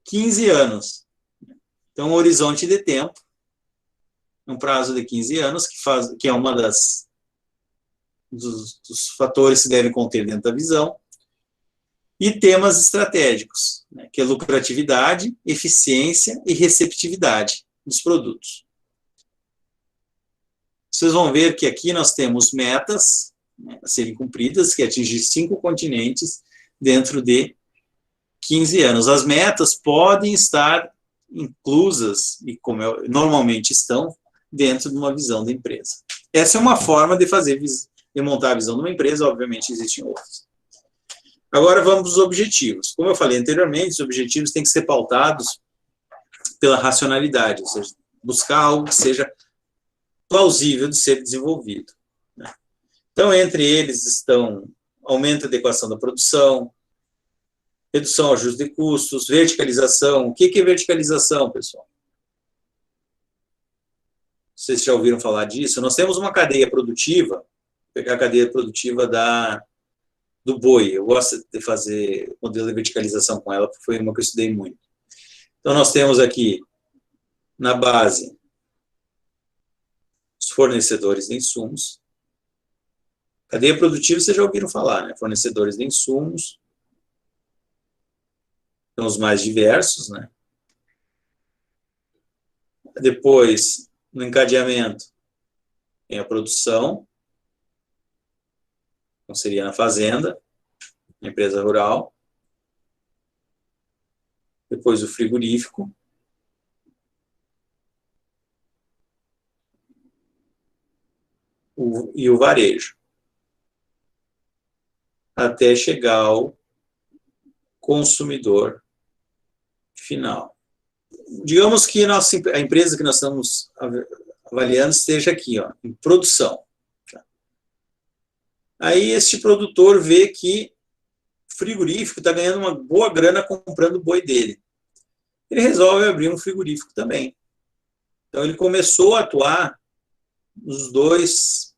15 anos. Então, um horizonte de tempo, um prazo de 15 anos, que é uma dos fatores que se devem conter dentro da visão, e temas estratégicos, né, que é lucratividade, eficiência e receptividade dos produtos. Vocês vão ver que aqui nós temos metas, né, a serem cumpridas, que é atingir 5 continentes dentro de 15 anos. As metas podem estar inclusas, e como normalmente estão, dentro de uma visão da empresa. Essa é uma forma de montar a visão de uma empresa, obviamente existem outras. Agora vamos aos objetivos. Como eu falei anteriormente, os objetivos têm que ser pautados pela racionalidade, ou seja, buscar algo que seja plausível de ser desenvolvido. Então, entre eles estão aumento da adequação da produção, redução ao ajuste de custos, verticalização. O que é verticalização, pessoal? Vocês já ouviram falar disso? Nós temos uma cadeia produtiva, vou pegar a cadeia produtiva do boi. Eu gosto de fazer modelo de verticalização com ela, porque foi uma que eu estudei muito. Então, nós temos aqui, na base, os fornecedores de insumos. Cadeia produtiva, vocês já ouviram falar, né? Fornecedores de insumos. São os mais diversos, né? Depois, no encadeamento, tem a produção. Então, seria na fazenda, na empresa rural. Depois, o frigorífico. E o varejo. Até chegar ao consumidor final. Digamos que a empresa que nós estamos avaliando esteja aqui, ó, em produção. Aí este produtor vê que o frigorífico está ganhando uma boa grana comprando o boi dele. Ele resolve abrir um frigorífico também. Então ele começou a atuar nos 2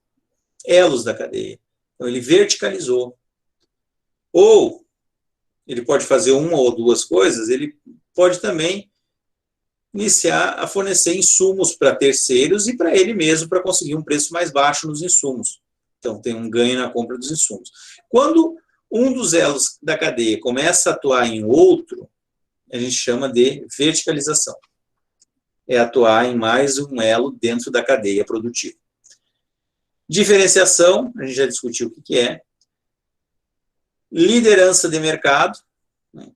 elos da cadeia. Então ele verticalizou. Ou ele pode fazer uma ou 2 coisas, ele pode também iniciar a fornecer insumos para terceiros e para ele mesmo, para conseguir um preço mais baixo nos insumos. Então, tem um ganho na compra dos insumos. Quando um dos elos da cadeia começa a atuar em outro, a gente chama de verticalização. É atuar em mais um elo dentro da cadeia produtiva. Diferenciação, a gente já discutiu o que é. Liderança de mercado, né,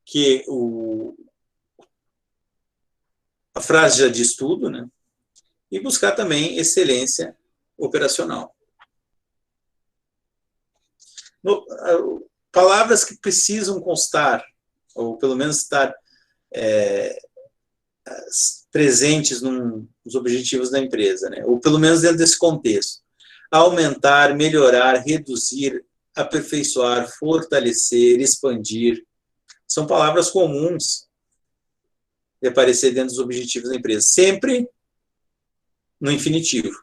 que a frase já diz tudo, né? E buscar também excelência operacional. Palavras que precisam constar, ou pelo menos estar presentes nos objetivos da empresa, né? Ou pelo menos dentro desse contexto. Aumentar, melhorar, reduzir, aperfeiçoar, fortalecer, expandir. São palavras comuns de aparecer dentro dos objetivos da empresa. Sempre no infinitivo.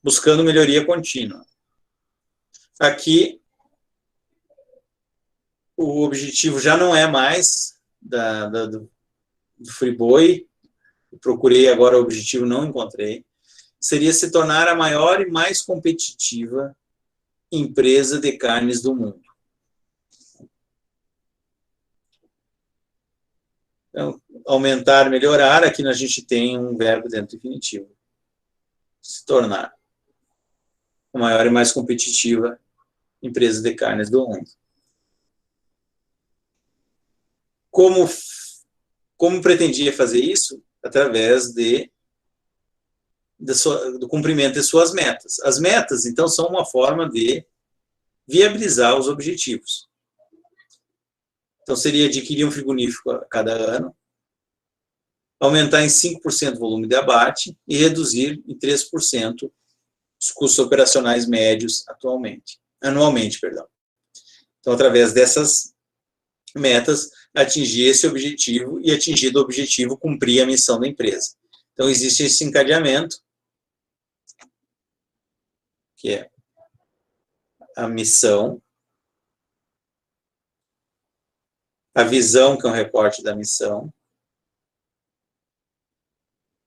Buscando melhoria contínua. Aqui, o objetivo já não é mais do Friboi. Procurei agora o objetivo, não encontrei. Seria se tornar a maior e mais competitiva empresa de carnes do mundo. Então, aumentar, melhorar, aqui a gente tem um verbo dentro do infinitivo. Se tornar a maior e mais competitiva empresa de carnes do mundo. Como pretendia fazer isso? Através do cumprimento de suas metas. As metas, então, são uma forma de viabilizar os objetivos. Então, seria adquirir um frigorífico a cada ano, aumentar em 5% o volume de abate e reduzir em 3% os custos operacionais médios anualmente. Então, através dessas metas, atingir esse objetivo e, atingido o objetivo, cumprir a missão da empresa. Então, existe esse encadeamento, que é a missão, a visão, que é um recorte da missão,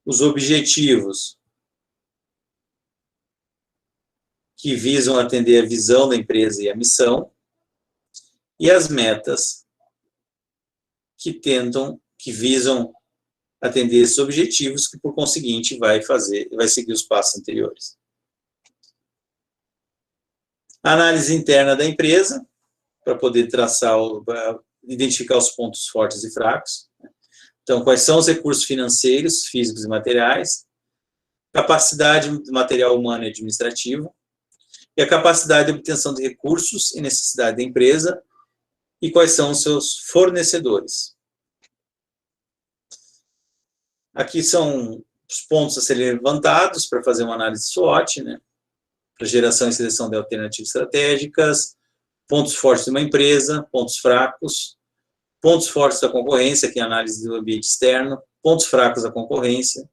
os objetivos, que visam atender a visão da empresa e a missão, e as metas, que visam atender esses objetivos, que, por conseguinte, vai seguir os passos anteriores. A análise interna da empresa, para poder identificar os pontos fortes e fracos. Então, quais são os recursos financeiros, físicos e materiais, capacidade material humano e administrativa, e a capacidade de obtenção de recursos e necessidade da empresa, e quais são os seus fornecedores. Aqui são os pontos a serem levantados para fazer uma análise SWOT, né? Para geração e seleção de alternativas estratégicas, pontos fortes de uma empresa, pontos fracos, pontos fortes da concorrência, que é a análise do ambiente externo, pontos fracos da concorrência,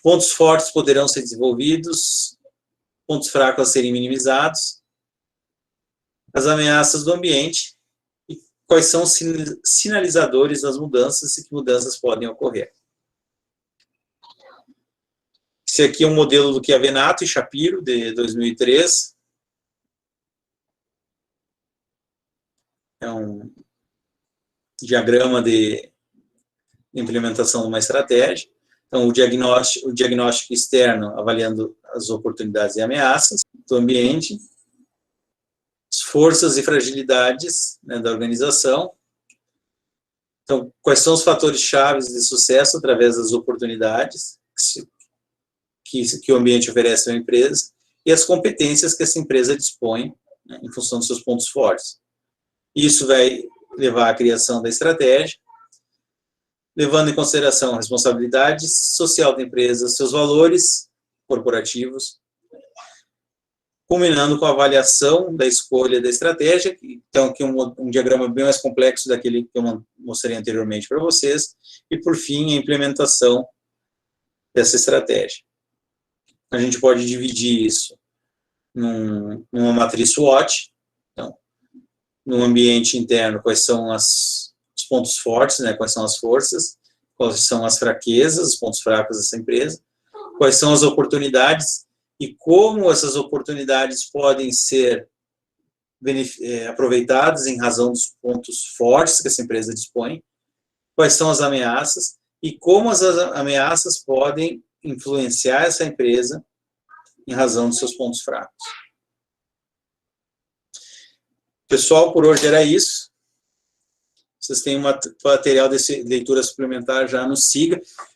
pontos fortes poderão ser desenvolvidos, pontos fracos a serem minimizados, as ameaças do ambiente e quais são os sinalizadores das mudanças e que mudanças podem ocorrer. Esse aqui é um modelo do Chiavenato e Shapiro, de 2003. É um diagrama de implementação de uma estratégia. Então, o diagnóstico externo, avaliando as oportunidades e ameaças do ambiente, as forças e fragilidades, né, da organização. Então, quais são os fatores chaves de sucesso através das oportunidades que o ambiente oferece à empresa e as competências que essa empresa dispõe, né, em função dos seus pontos fortes. Isso vai levar à criação da estratégia, levando em consideração a responsabilidade social da empresa, seus valores corporativos, culminando com a avaliação da escolha da estratégia, então aqui um diagrama bem mais complexo daquele que eu mostrei anteriormente para vocês, e por fim a implementação dessa estratégia. A gente pode dividir isso numa matriz SWOT, então, no ambiente interno, quais são os pontos fortes, né, quais são as forças, quais são as fraquezas, os pontos fracos dessa empresa, quais são as oportunidades e como essas oportunidades podem ser aproveitadas em razão dos pontos fortes que essa empresa dispõe, quais são as ameaças e como as ameaças podem influenciar essa empresa em razão dos seus pontos fracos. Pessoal, por hoje era isso. Vocês têm um material de leitura suplementar, já nos siga.